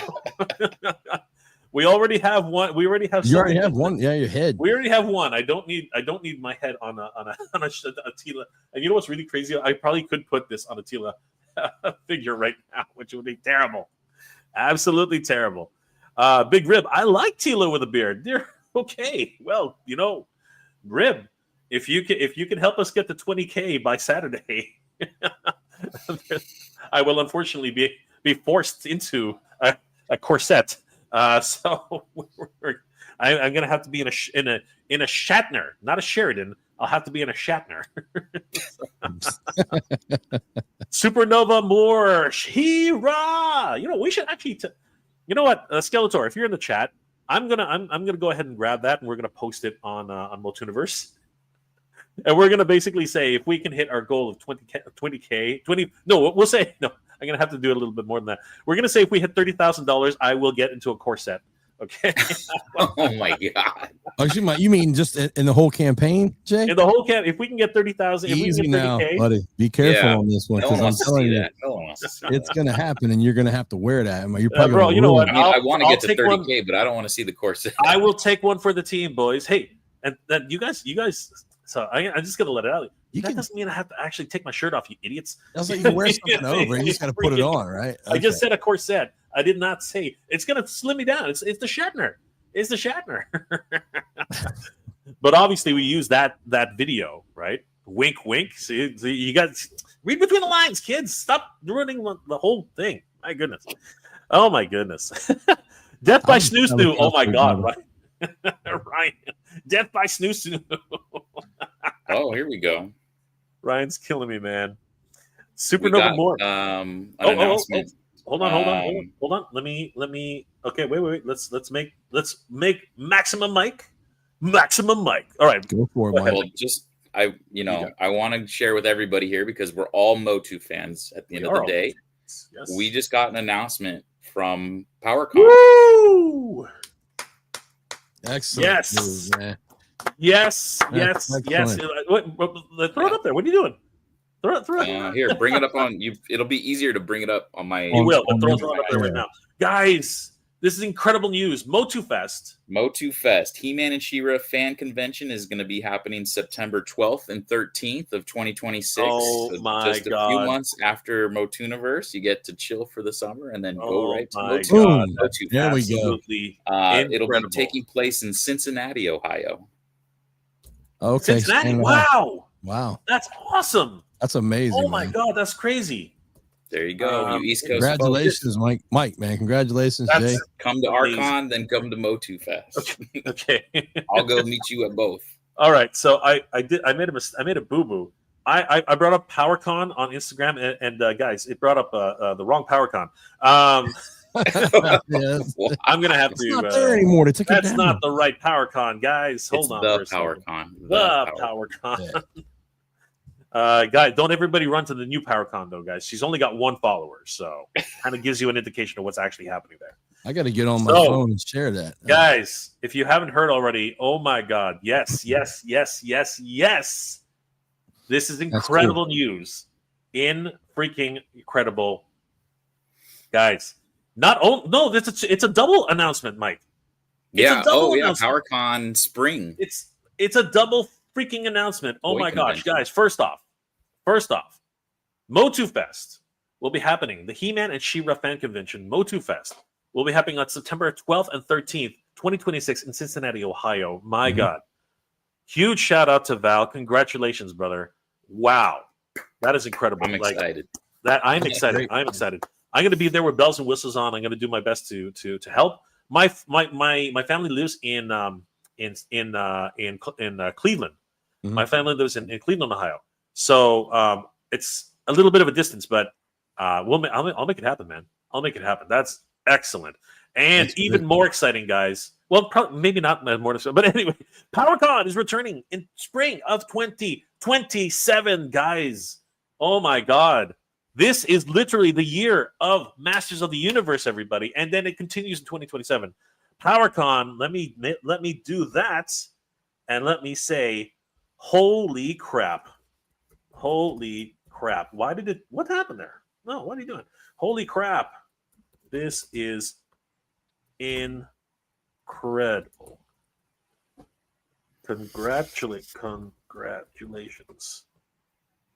We already have one. We already have. You already have one. Yeah, your head. We already have one. I don't need my head on a Tila. And you know what's really crazy? I probably could put this on a Tila figure right now, which would be terrible. Absolutely terrible. Big Rib, I like Tila with a beard. They're okay. Well, Rib, if you can help us get to 20K by Saturday, I will unfortunately be forced into a corset. So I'm gonna have to be in a Shatner, not a Sheridan. I'll have to be in a Shatner. Supernova Moore, Shira. We should actually. You know what, Skeletor? If you're in the chat, I'm gonna go ahead and grab that, and we're gonna post it on MOTUniverse, and we're gonna basically say if we can hit our goal of 20K. No, we'll say no. I'm gonna have to do a little bit more than that. We're gonna say if we hit $30,000, I will get into a corset. Okay. Oh my God. Oh, you mean just in the whole campaign, Jay? In the whole if we can get 30,000, if we Easy can get now, 30K, buddy. Be careful Yeah. on this one No because one I'm wants to telling see you, that. No one wants to see that. it's gonna happen, and you're gonna have to wear that. You're probably bro, gonna you know ruin what? I mean, I want to I'll get to take 30K, but I don't want to see the corset. I will take one for the team, boys. Hey, and then you guys. So I'm just gonna let it out. That doesn't mean I have to actually take my shirt off, you idiots. That's like you can wear something over. You just got to put it on, right? I just said a corset. I did not say it's gonna slim me down. It's the Shatner. It's the Shatner. But obviously, we use that video, right? Wink, wink. See, you got read between the lines, kids. Stop ruining the whole thing. My goodness. Oh my goodness. Death by Snoo Snoo. Oh my God, right? Ryan. Death by Snoo Snoo. Oh, here we go. Ryan's killing me, man. Supernova More. An announcement. Hold on. Let me. Okay, wait. Let's make Maximum Mike. All right, go for it, Mike. Well, I want to share with everybody here because we're all MOTU fans. At the end of the day, yes. We just got an announcement from PowerCon. Woo! Excellent. Yes. News, man. Yes. Throw it up there. What are you doing? Throw it. Here, bring it up on you. It'll be easier to bring it up on my. You will. Throw it up there right now, guys. This is incredible news. MOTU Fest, He-Man and She-Ra fan convention is going to be happening September 12th and 13th of 2026. Oh my just a few months after MOTUniverse, you get to chill for the summer and then go right to MOTU. There we go. It'll be taking place in Cincinnati, Ohio. Okay. Cincinnati. Wow. That's awesome. That's amazing. Oh my God, that's crazy. There you go. You East Coast. Congratulations, Mike, man. Congratulations, Jay. Come to Archon, then come to MOTU Fest. Okay. I'll go meet you at both. All right. So I made a boo-boo. I brought up PowerCon on Instagram and guys, it brought up the wrong PowerCon. Yes. I'm gonna have it's to. Not there anymore. That's not the right PowerCon, guys. Hold on. The PowerCon. The PowerCon. Yeah. Guys, don't everybody run to the new PowerCon though, guys. She's only got one follower, so kind of gives you an indication of what's actually happening there. I got to get on my phone and share that, guys. If you haven't heard already, oh my God, yes. This is incredible news. Freaking incredible, guys. It's a double announcement, Mike. PowerCon spring. It's a double freaking announcement. Oh my gosh, guys. First off, MOTU Fest will be happening. The He-Man and She-Ra fan convention, MOTU Fest, will be happening on September 12th and 13th, 2026 in Cincinnati, Ohio. My God. Huge shout out to Val. Congratulations, brother. Wow. That is incredible. I'm excited. I'm excited. I'm excited. I'm going to be there with bells and whistles on. I'm going to do my best to help. My family lives in Cleveland. My family lives in Cleveland, Ohio. So it's a little bit of a distance, but I'll make it happen, man. I'll make it happen. That's excellent. And that's even more exciting, guys. Well, maybe not more, but anyway, PowerCon is returning in spring of 2027, guys. Oh my God. This is literally the year of Masters of the Universe, everybody. And then it continues in 2027. PowerCon, let me do that. And let me say, holy crap. Holy crap. What happened there? No, what are you doing? Holy crap. This is incredible. Congratulations.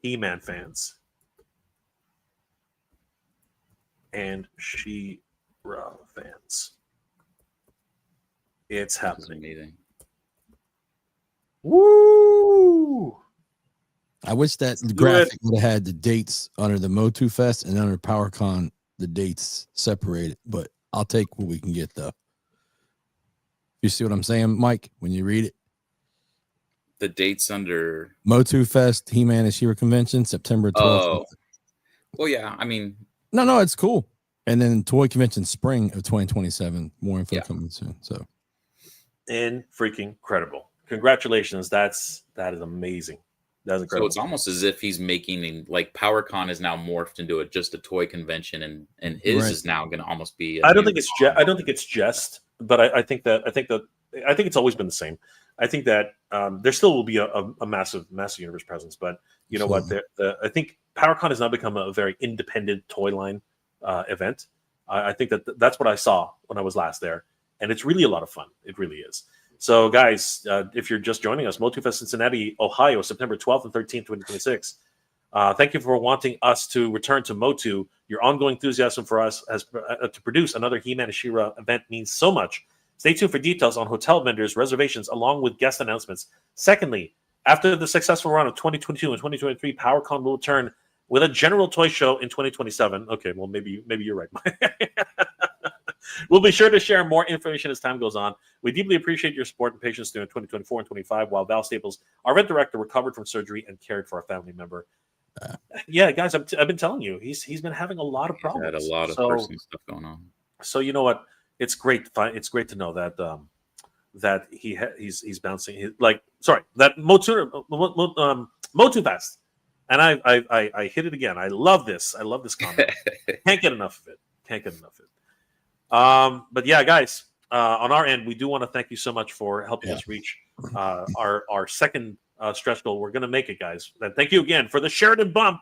He-Man fans. And She-Ra fans. It's happening. Amazing. Woo! I wish that the graphic would have had the dates under the MOTU Fest and under PowerCon, the dates separated, but I'll take what we can get though. You see what I'm saying, Mike, when you read it? The dates under MOTU Fest, He-Man and She-Ra Convention, September 12th. Oh, well, yeah. I mean, no, it's cool. And then Toy Convention spring of 2027. More info coming soon. So, freaking incredible! Congratulations. That is amazing. That's incredible. So it's almost as if he's making like PowerCon is now morphed into just a toy convention, and his is now going to almost be. I don't think it's just, but I think it's always been the same. I think that there still will be a massive universe presence, but you know what? I think PowerCon has now become a very independent toy line event. I think that's what I saw when I was last there, and it's really a lot of fun. It really is. So, guys, if you're just joining us, MOTU Fest Cincinnati, Ohio, September 12th and 13th, 2026. Thank you for wanting us to return to MOTU. Your ongoing enthusiasm for us to produce another He-Man and She-Ra event means so much. Stay tuned for details on hotel vendors, reservations, along with guest announcements. Secondly, after the successful run of 2022 and 2023, PowerCon will return with a general toy show in 2027. Okay, well, maybe you're right. We'll be sure to share more information as time goes on. We deeply appreciate your support and patience during 2024 and 2025 while Val Staples, our event director, recovered from surgery and cared for a family member. Yeah, guys, I've been telling you, he's been having a lot of problems. Had a lot of personal stuff going on. So you know what? It's great. It's great to know that that he's bouncing. That MOTU Fest, and I hit it again. I love this. I love this comment. Can't get enough of it. But yeah, guys, on our end, we do want to thank you so much for helping us reach our second stretch goal. We're going to make it, guys. And thank you again for the Sheridan bump.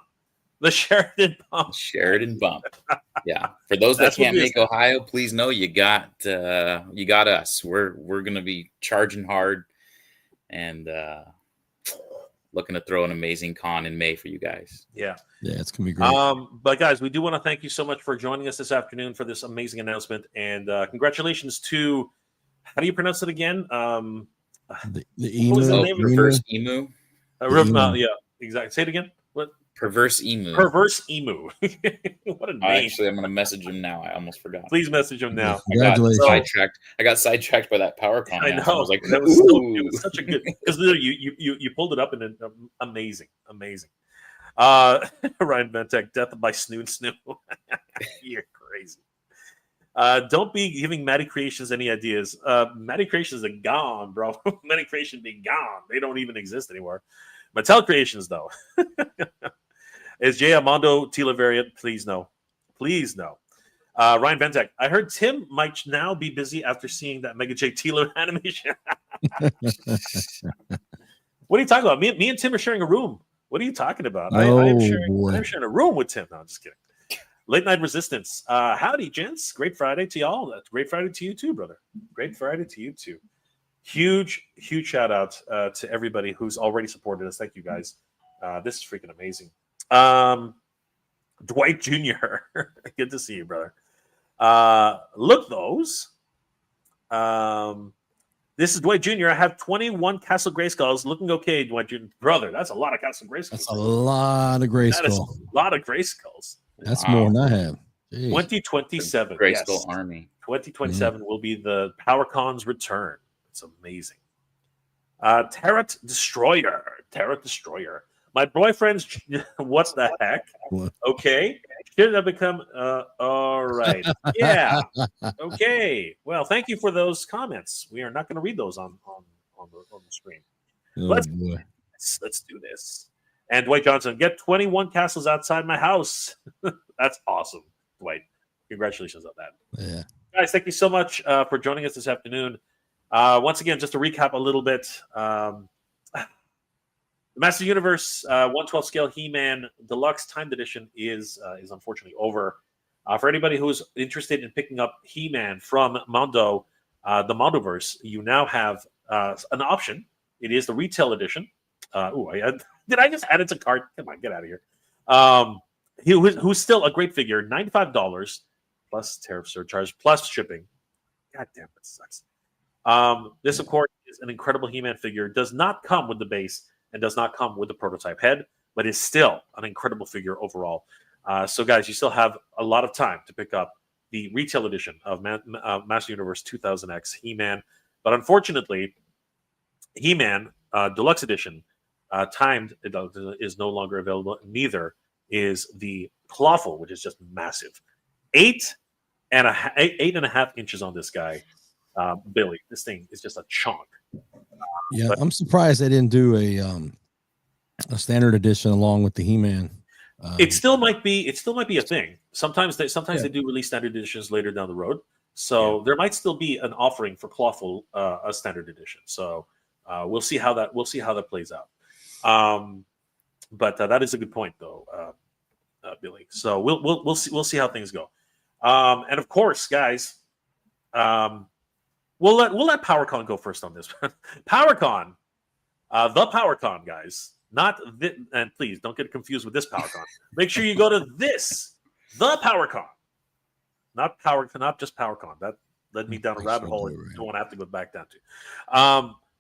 Sheridan bump. Yeah. For those that can't make Ohio, please know you got us. We're going to be charging hard and looking to throw an amazing con in May for you guys. Yeah, it's gonna be great. But guys, we do want to thank you so much for joining us this afternoon for this amazing announcement, and congratulations to, how do you pronounce it again? The emu. Reverse emu. Yeah, exactly. Say it again. What? Perverse emu. Perverse emu. What a name. Actually, I'm going to message him now. I almost forgot. Please message him now. I got sidetracked by that PowerCon. I know. I was like, it was such a good, because you pulled it up and then amazing. Ryan Bentek, death by Snoon. You're crazy. Don't be giving Matty Creations any ideas. Matty Creations are gone, bro. Matty Creations be gone. They don't even exist anymore. Mattel Creations, though. Is Jay Armando Tila variant? Please no. Ryan Bentek, I heard Tim might now be busy after seeing that Mega J Tila animation. What are you talking about? Me and Tim are sharing a room. What are you talking about? I'm sharing a room with Tim. No, I'm just kidding. Late Night Resistance. Howdy, gents. Great Friday to y'all. Great Friday to you too, brother. Great Friday to you too. Huge shout out to everybody who's already supported us. Thank you, guys. This is freaking amazing. Dwight Jr. Good to see you, brother. Look those. This is Dwight Jr. I have 21 Castle Grayskulls. Looking okay, Dwight Jr. Brother, that's a lot of Castle Grayskulls. That's a lot of Grayskull. That is a lot of Grayskulls. That's more than I have. Jeez. 2027. Grayskull Army. 2027 will be the PowerCon's return. It's amazing. Tarot Destroyer. My boyfriend's what the heck? What? Okay. Should have become all right. Yeah. Okay. Well, thank you for those comments. We are not going to read those on the screen. Oh, Let's boy. do this. And Dwight Johnson, get 21 castles outside my house. That's awesome, Dwight. Congratulations on that. Yeah. Guys, thank you so much for joining us this afternoon. Once again, just to recap a little bit, the Master Universe 112 scale He-Man Deluxe Timed Edition is unfortunately over. For anybody who is interested in picking up He-Man from Mondo, the Mondoverse, you now have an option. It is the retail edition. Did I just add it to cart? Come on, get out of here. Who's still a great figure, $95 plus tariff surcharge plus shipping. God damn, it sucks. This, of course, is an incredible He-Man figure. Does not come with the base and does not come with the prototype head, but is still an incredible figure overall. So, guys, you still have a lot of time to pick up the retail edition of Master Universe 2000X He-Man. But unfortunately, He-Man Deluxe Edition timed is no longer available. Neither is the Clawful, which is just massive. 8.5 inches on this guy, Billy. This thing is just a chunk. Yeah, I'm surprised they didn't do a standard edition along with the He-Man. It still might be a thing. Sometimes they do release standard editions later down the road. So there might still be an offering for Clawful, a standard edition. So we'll see how that plays out. But that is a good point, though, Billy. So we'll see how things go. And of course, guys, we'll let PowerCon go first on this. PowerCon, the PowerCon, guys. Not this, and please don't get confused with this PowerCon. Make sure you go to this, the PowerCon, not just PowerCon. That led me down a rabbit hole. I don't want to have to go back down to.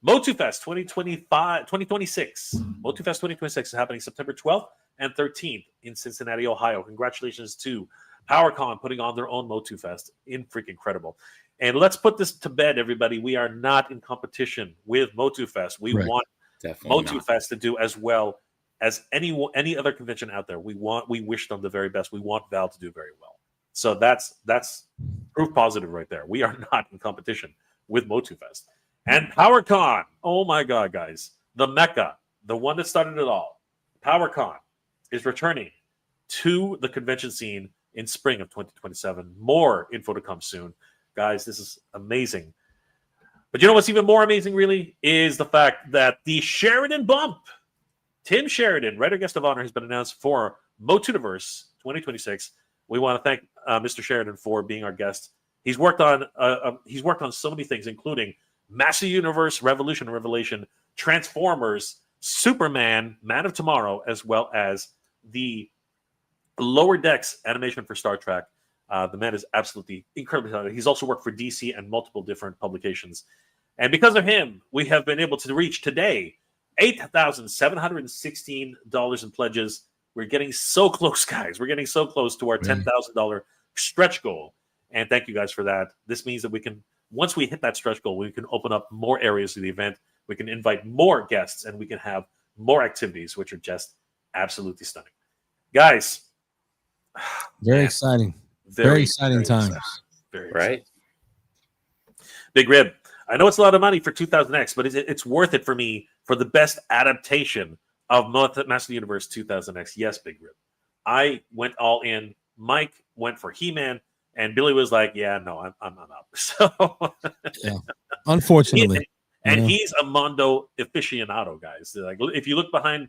MOTU Fest 2026. MOTU Fest 2026 is happening September 12th and 13th in Cincinnati, Ohio. Congratulations to PowerCon putting on their own MOTU Fest. Freaking incredible. And let's put this to bed, everybody. We are not in competition with MOTU Fest. We want MOTU Fest to do as well as any other convention out there. We wish them the very best. We want Val to do very well. So that's proof positive right there. We are not in competition with MOTU Fest. And PowerCon, oh my God, guys, the Mecca, the one that started it all, PowerCon is returning to the convention scene in spring of 2027. More info to come soon. Guys, this is amazing. But you know what's even more amazing, really, is the fact that the Sheridan Bump, Tim Sheridan, writer guest of honor, has been announced for MOTUniverse 2026. We want to thank Mr. Sheridan for being our guest. He's worked on so many things, including Master Universe, Revolution, Revelation, Transformers, Superman, Man of Tomorrow, as well as the Lower Decks animation for Star Trek. The man is absolutely incredibly talented. He's also worked for DC and multiple different publications. And because of him, we have been able to reach today $8,716 in pledges. We're getting so close, guys. We're getting so close to our $10,000 stretch goal. And thank you guys for that. This means that we can, once we hit that stretch goal, we can open up more areas of the event. We can invite more guests, and we can have more activities, which are just absolutely stunning. Guys. Very exciting. Very exciting times. Very right. Exciting. Big Rib. I know it's a lot of money for 2000X, but it's worth it for me for the best adaptation of Master Universe 2000X. Yes, Big Rib. I went all in. Mike went for He-Man, and Billy was like, "Yeah, no, I'm up." So, unfortunately, he's a Mondo aficionado, guys. Like, if you look behind,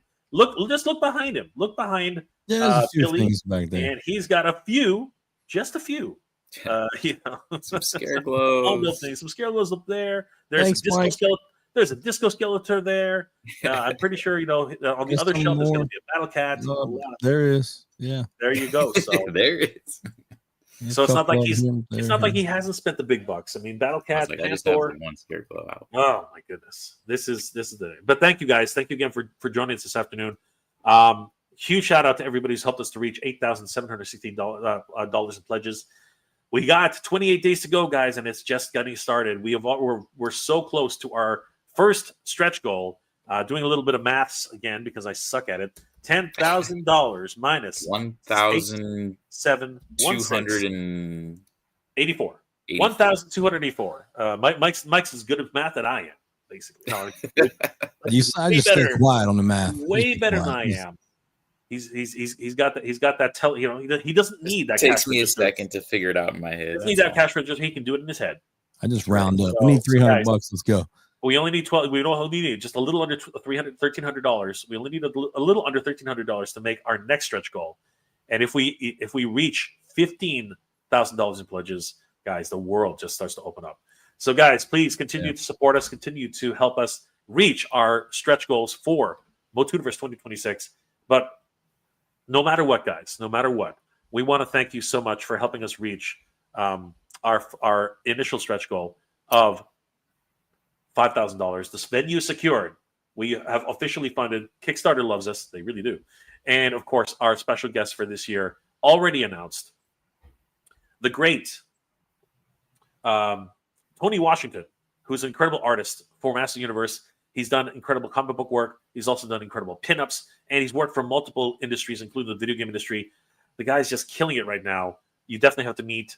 just look behind him. Look behind Billy, things back there, and he's got just a few. Some scare glows. All those things. Some scare glows up there. There's a disco skeleton there. I'm pretty sure on the other shelf there's going to be a battle cat. There is. Yeah. There you go. So there is. So it's not like he hasn't spent the big bucks. I mean, Battle Cat, I just have one scare glow out. Oh my goodness, this is the day. But thank you guys. Thank you again for joining us this afternoon. Huge shout out to everybody who's helped us to reach $8,716 in pledges. We got 28 days to go, guys, and it's just getting started. We're so close to our first stretch goal. Doing a little bit of maths again because I suck at it. $10,000 minus 1,284. 1,284. Mike's as good at math as I am. basically. No, I just stay quiet on the math. Way better than I am. He's got that. He's got that. He doesn't need that. It takes me a second to figure it out in my head. He doesn't need that cash register. He can do it in his head. I just round up. We need $300. Let's go. We only need 12. We don't need just a little under $1,300. We only need a little under $1,300 to make our next stretch goal. And if we reach $15,000 in pledges, guys, the world just starts to open up. So, guys, please continue to support us. Continue to help us reach our stretch goals for MOTUniverse 2026. But no matter what, guys, no matter what, we want to thank you so much for helping us reach our initial stretch goal of $5,000. This venue is secured. We have officially funded. Kickstarter loves us. They really do. And, of course, our special guest for this year already announced, the great Tony Washington, who's an incredible artist for Master Universe. He's done incredible comic book work. He's also done incredible pinups, and he's worked for multiple industries, including the video game industry. The guy's just killing it right now. You definitely have to meet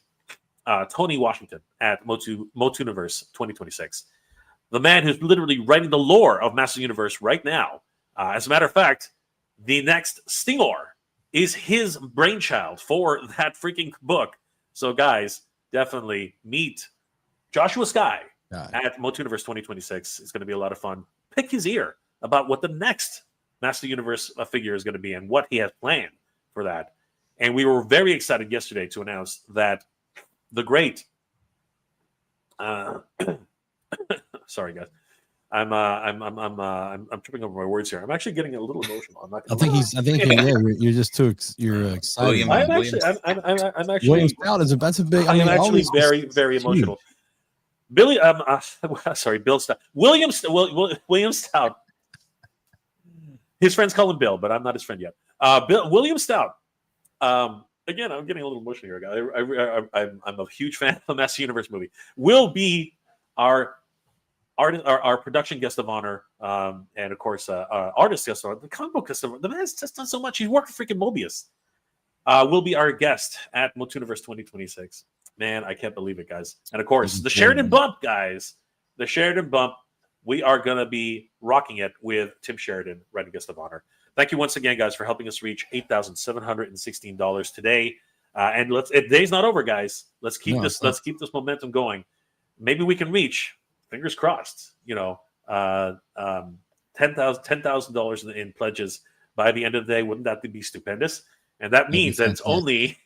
Tony Washington at MOTUniverse 2026. The man who's literally writing the lore of Master Universe right now. As a matter of fact, the next Stingor is his brainchild for that freaking book. So, guys, definitely meet Joshua Sky at MOTUniverse 2026. It's going to be a lot of fun. Pick his ear about what the next Master Universe figure is going to be and what he has planned for that. And we were very excited yesterday to announce that the great sorry, guys. I'm tripping over my words here. I'm actually getting a little emotional. I'm not. I think you're just too excited. I'm actually. William Stout is that's a big. I am actually very, very emotional. Billy, sorry, Bill Stout. William Stout. His friends call him Bill, but I'm not his friend yet. William Stout. Again, I'm getting a little emotional here, guys. I'm a huge fan of the Master Universe movie. Will be our production guest of honor, and of course, artist guest of honor, the comic book guest of honor. The man's just done so much. He's worked for freaking Mobius. Will be our guest at MOTUniverse 2026. Man, I can't believe it, guys. And of course, the Sheridan Bump, guys. The Sheridan Bump. We are going to be rocking it with Tim Sheridan, writing guest of honor. Thank you once again, guys, for helping us reach $8,716 today. And the day's not over, guys. Let's keep this momentum going. Maybe we can reach, fingers crossed, $10,000 in pledges by the end of the day. Wouldn't that be stupendous? And that means that it's only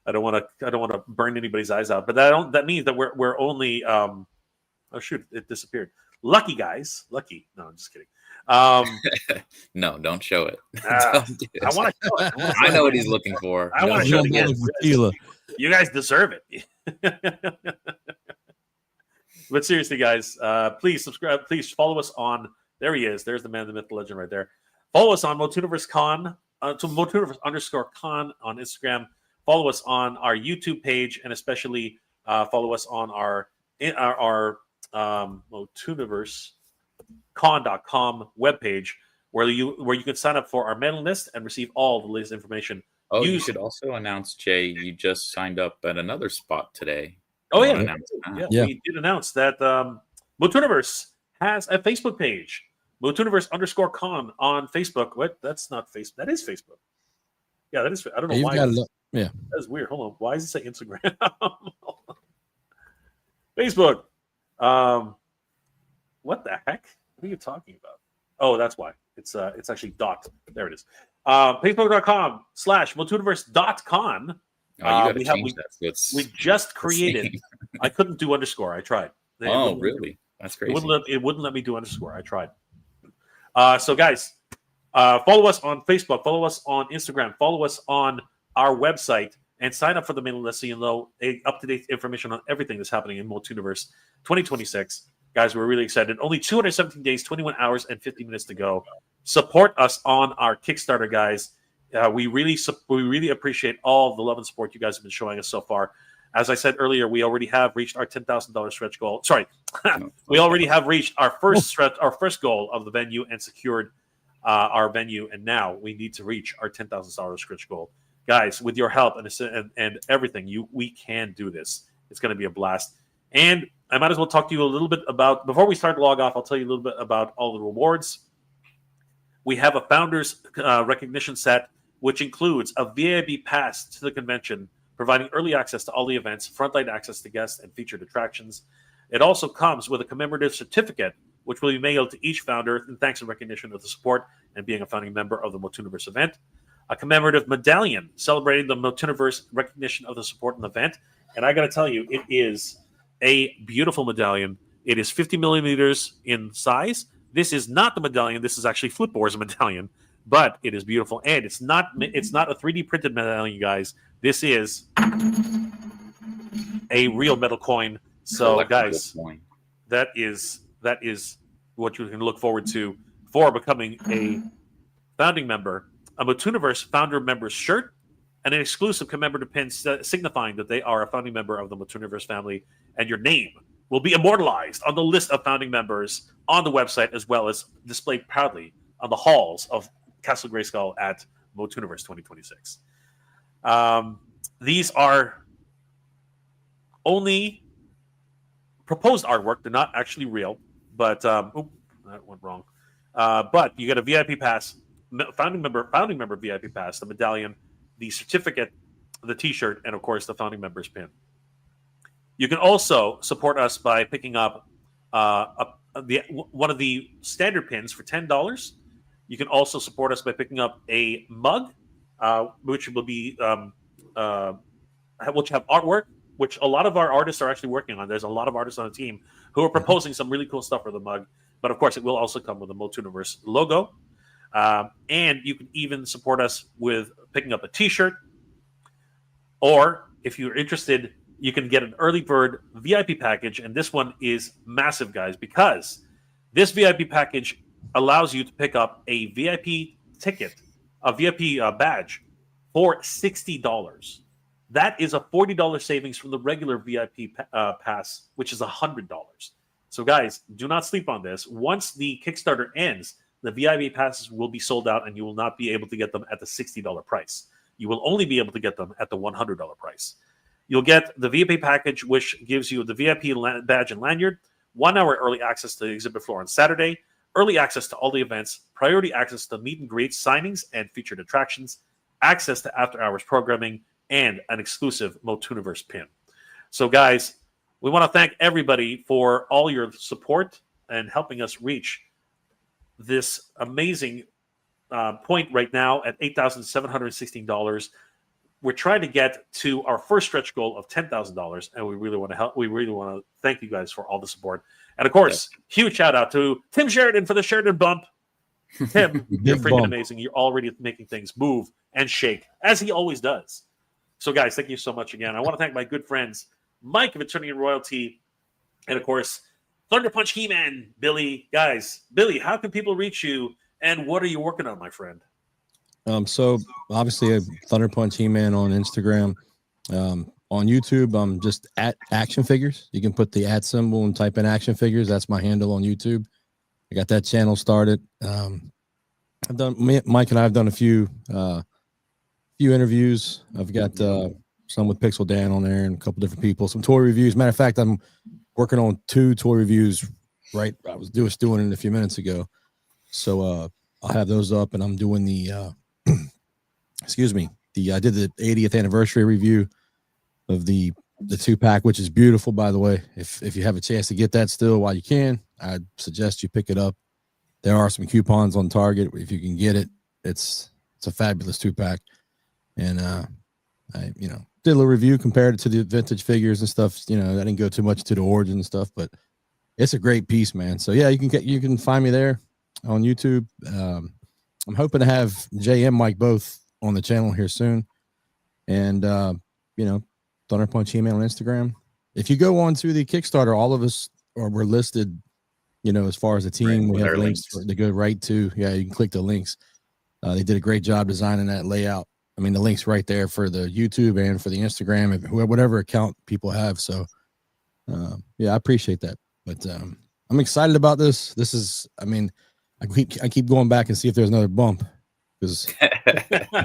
I don't want to burn anybody's eyes out, but that means that we're only oh shoot, it disappeared. Lucky guys. Lucky. No, I'm just kidding. No, don't show it. Don't do it. I want to show it. I know what he's looking for. I want to show it again. You guys deserve it. But seriously, guys, please subscribe. Please follow us on. There he is. There's the man, the myth, the legend, right there. Follow us on MOTUniverse Con, to MOTUniverse_con on Instagram. Follow us on our YouTube page, and especially follow us on our MOTUniverseCon.com webpage, where you can sign up for our mailing list and receive all the latest information. Oh, you should also announce, Jay, you just signed up at another spot today. Oh, yeah. We did announce that MOTUniverse has a Facebook page, MOTUniverse_con on Facebook. What? That's not Facebook. That is Facebook. Yeah, that is. I don't know why. Yeah. That's weird. Hold on. Why does it say Instagram? Facebook. What the heck? What are you talking about? Oh, that's why. It's actually dot. There it is. Facebook.com/MOTUniverse.con. We just created. I couldn't do underscore. I tried. Really? That's crazy. It wouldn't let me do underscore. I tried. So guys, follow us on Facebook. Follow us on Instagram. Follow us on our website, and sign up for the mailing list so you know up-to-date information on everything that's happening in MOTUniverse 2026. Guys, we're really excited. Only 217 days, 21 hours, and 50 minutes to go. Support us on our Kickstarter, guys. We really appreciate all the love and support you guys have been showing us so far. As I said earlier, we already have reached our $10,000 stretch goal. Sorry, we already have reached our first goal of the venue and secured our venue. And now we need to reach our $10,000 stretch goal. Guys, with your help and everything, we can do this. It's going to be a blast. And I might as well talk to you a little bit about, before we start to log off, I'll tell you a little bit about all the rewards. We have a founders recognition set, which includes a VIB pass to the convention, providing early access to all the events, frontline access to guests, and featured attractions. It also comes with a commemorative certificate, which will be mailed to each founder in thanks and recognition of the support and being a founding member of the MOTUniverse event. A commemorative medallion celebrating the MOTUniverse recognition of the support in the event. And I got to tell you, it is a beautiful medallion. It is 50 millimeters in size. This is not the medallion. This is actually Flipboard's medallion, but it is beautiful. And it's not a 3D printed medallion, guys. This is a real metal coin. So, guys, that is what you can look forward to for becoming a founding member. A MOTUniverse founder member's shirt and an exclusive commemorative pin signifying that they are a founding member of the MOTUniverse family, and your name will be immortalized on the list of founding members on the website, as well as displayed proudly on the halls of Castle Grayskull at MOTUniverse 2026. These are only proposed artwork. They're not actually real, but that went wrong. But you get a VIP pass, founding member VIP pass, the medallion, the certificate, the T-shirt, and of course the founding members pin. You can also support us by picking up one of the standard pins for $10. You can also support us by picking up a mug, which will be which have artwork, which a lot of our artists are actually working on. There's a lot of artists on the team who are proposing some really cool stuff for the mug. But of course, it will also come with a MOTUniverse logo. And you can even support us with picking up a T-shirt. Or if you're interested, you can get an early bird VIP package. And this one is massive, guys, because this VIP package allows you to pick up a VIP ticket, a VIP badge for $60. That is a $40 savings from the regular VIP pass, which is $100. So, guys, do not sleep on this. Once the Kickstarter ends, the VIP passes will be sold out, and you will not be able to get them at the $60 price. You will only be able to get them at the $100 price. You'll get the VIP package, which gives you the VIP badge and lanyard, 1 hour early access to the exhibit floor on Saturday, early access to all the events, priority access to meet and greet, signings, and featured attractions, access to after-hours programming, and an exclusive MOTUniverse pin. So, guys, we want to thank everybody for all your support and helping us reach this amazing point right now at $8,716. We're trying to get to our first stretch goal of $10,000, and we really want to help. We really want to thank you guys for all the support. And, of course, huge shout-out to Tim Sheridan for the Sheridan bump. Tim, you're freaking amazing. You're already making things move and shake, as he always does. So, guys, thank you so much again. I want to thank my good friends, Mike of Eternity and Royalty, and, of course, Thunder Punch He-Man, Billy. Guys, Billy, how can people reach you, and what are you working on, my friend? So, obviously, Thunder Punch He-Man on Instagram. On YouTube, I'm just at Action Figures. You can put the @ symbol and type in Action Figures. That's my handle on YouTube. I got that channel started. Mike and I have done a few interviews. I've got some with Pixel Dan on there and a couple different people, some toy reviews. Matter of fact, I'm working on 2 toy reviews. Right, I was just doing it a few minutes ago, so I'll have those up, and I'm doing the excuse me, I did the 80th anniversary review of the 2-pack, which is beautiful, by the way. If you have a chance to get that still while you can, I'd suggest you pick it up. There are some coupons on Target if you can get it. It's a fabulous 2-pack, and I did a little review, compared it to the vintage figures and stuff. I didn't go too much to the origin and stuff, but it's a great piece, man. So yeah, you can find me there on YouTube. I'm hoping to have Jay and Mike both on the channel here soon, and Thunder Punch He-Man on Instagram. If you go on to the Kickstarter, all of us we're listed. As far as the team, we have links to go right to. Yeah, you can click the links. They did a great job designing that layout. I mean, the link's right there for the YouTube and for the Instagram, and whatever account people have. So, yeah, I appreciate that. But I'm excited about this. This is, I mean, I keep going back and see if there's another bump, because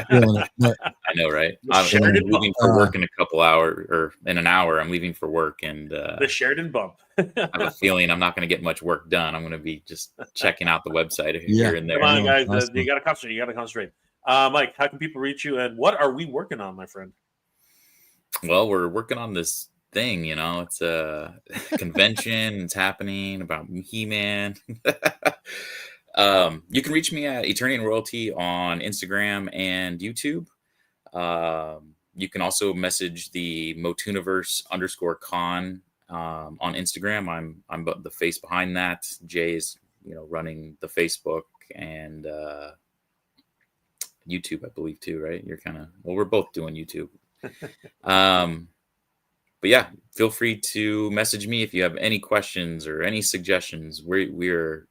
Feeling it. But I know, right? The I'm Sheridan leaving for work in a couple hours, or in an hour. I'm leaving for work, and the Sheridan bump. I have a feeling I'm not going to get much work done. I'm going to be just checking out the website Yeah. here and there. Come on, guys. Awesome. You got to concentrate. You got to concentrate. Mike, how can people reach you? And what are we working on, my friend? Well, we're working on this thing, you know. It's a convention. It's happening about He-Man. You can reach me at Eternian Royalty on Instagram and YouTube. You can also message the Motuniverse _con on Instagram. I'm the face behind that. Jay is, running the Facebook and YouTube, I believe, too, right? You're we're both doing YouTube. But yeah, feel free to message me if you have any questions or any suggestions. We're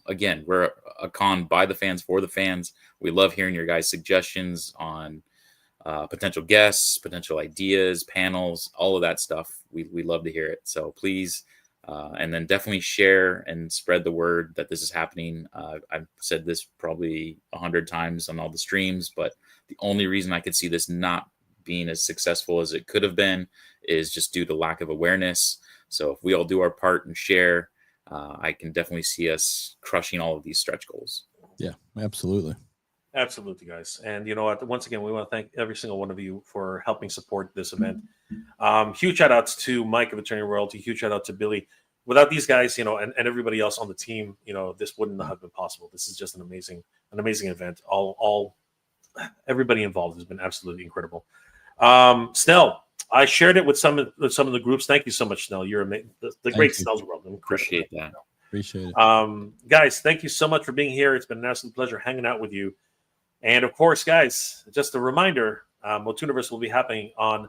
again, we're a con by the fans for the fans. We love hearing your guys' suggestions on potential guests, potential ideas, panels, all of that stuff. We love to hear it. So please, and then definitely share and spread the word that this is happening. I've said this probably 100 times on all the streams, but the only reason I could see this not being as successful as it could have been is just due to lack of awareness. So if we all do our part and share, I can definitely see us crushing all of these stretch goals. Yeah, absolutely. Absolutely, guys. And you know what? Once again, we want to thank every single one of you for helping support this event. Huge shout outs to Mike of Eternian Royalty. Huge shout out to Billy. Without these guys, and everybody else on the team, this wouldn't have been possible. This is just an amazing event. All everybody involved has been absolutely incredible. Snell, I shared it with some of the groups. Thank you so much, Snell. You're amazing. The great Snell's world. Appreciate that. Appreciate it. Guys, thank you so much for being here. It's been an absolute pleasure hanging out with you. And of course, guys, just a reminder, Motuniverse will be happening on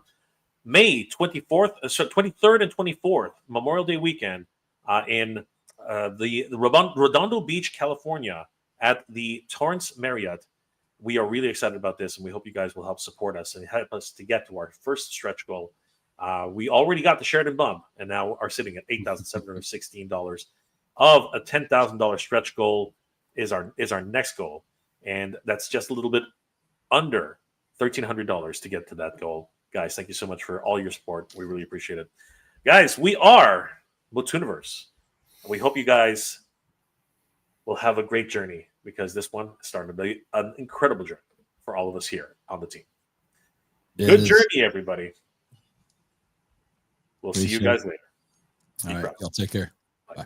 May 23rd and 24th, Memorial Day weekend, in the Redondo Beach, California, at the Torrance Marriott. We are really excited about this, and we hope you guys will help support us and help us to get to our first stretch goal. We already got the Sheridan bump, and now are sitting at $8,716. Of a $10,000 stretch goal is our next goal, and that's just a little bit under $1,300 to get to that goal. Guys, thank you so much for all your support. We really appreciate it. Guys, we are Motuniverse. We hope you guys will have a great journey, because this one is starting to be an incredible journey for all of us here on the team. Good journey, everybody. We'll see you guys later. All right, y'all take care. Bye.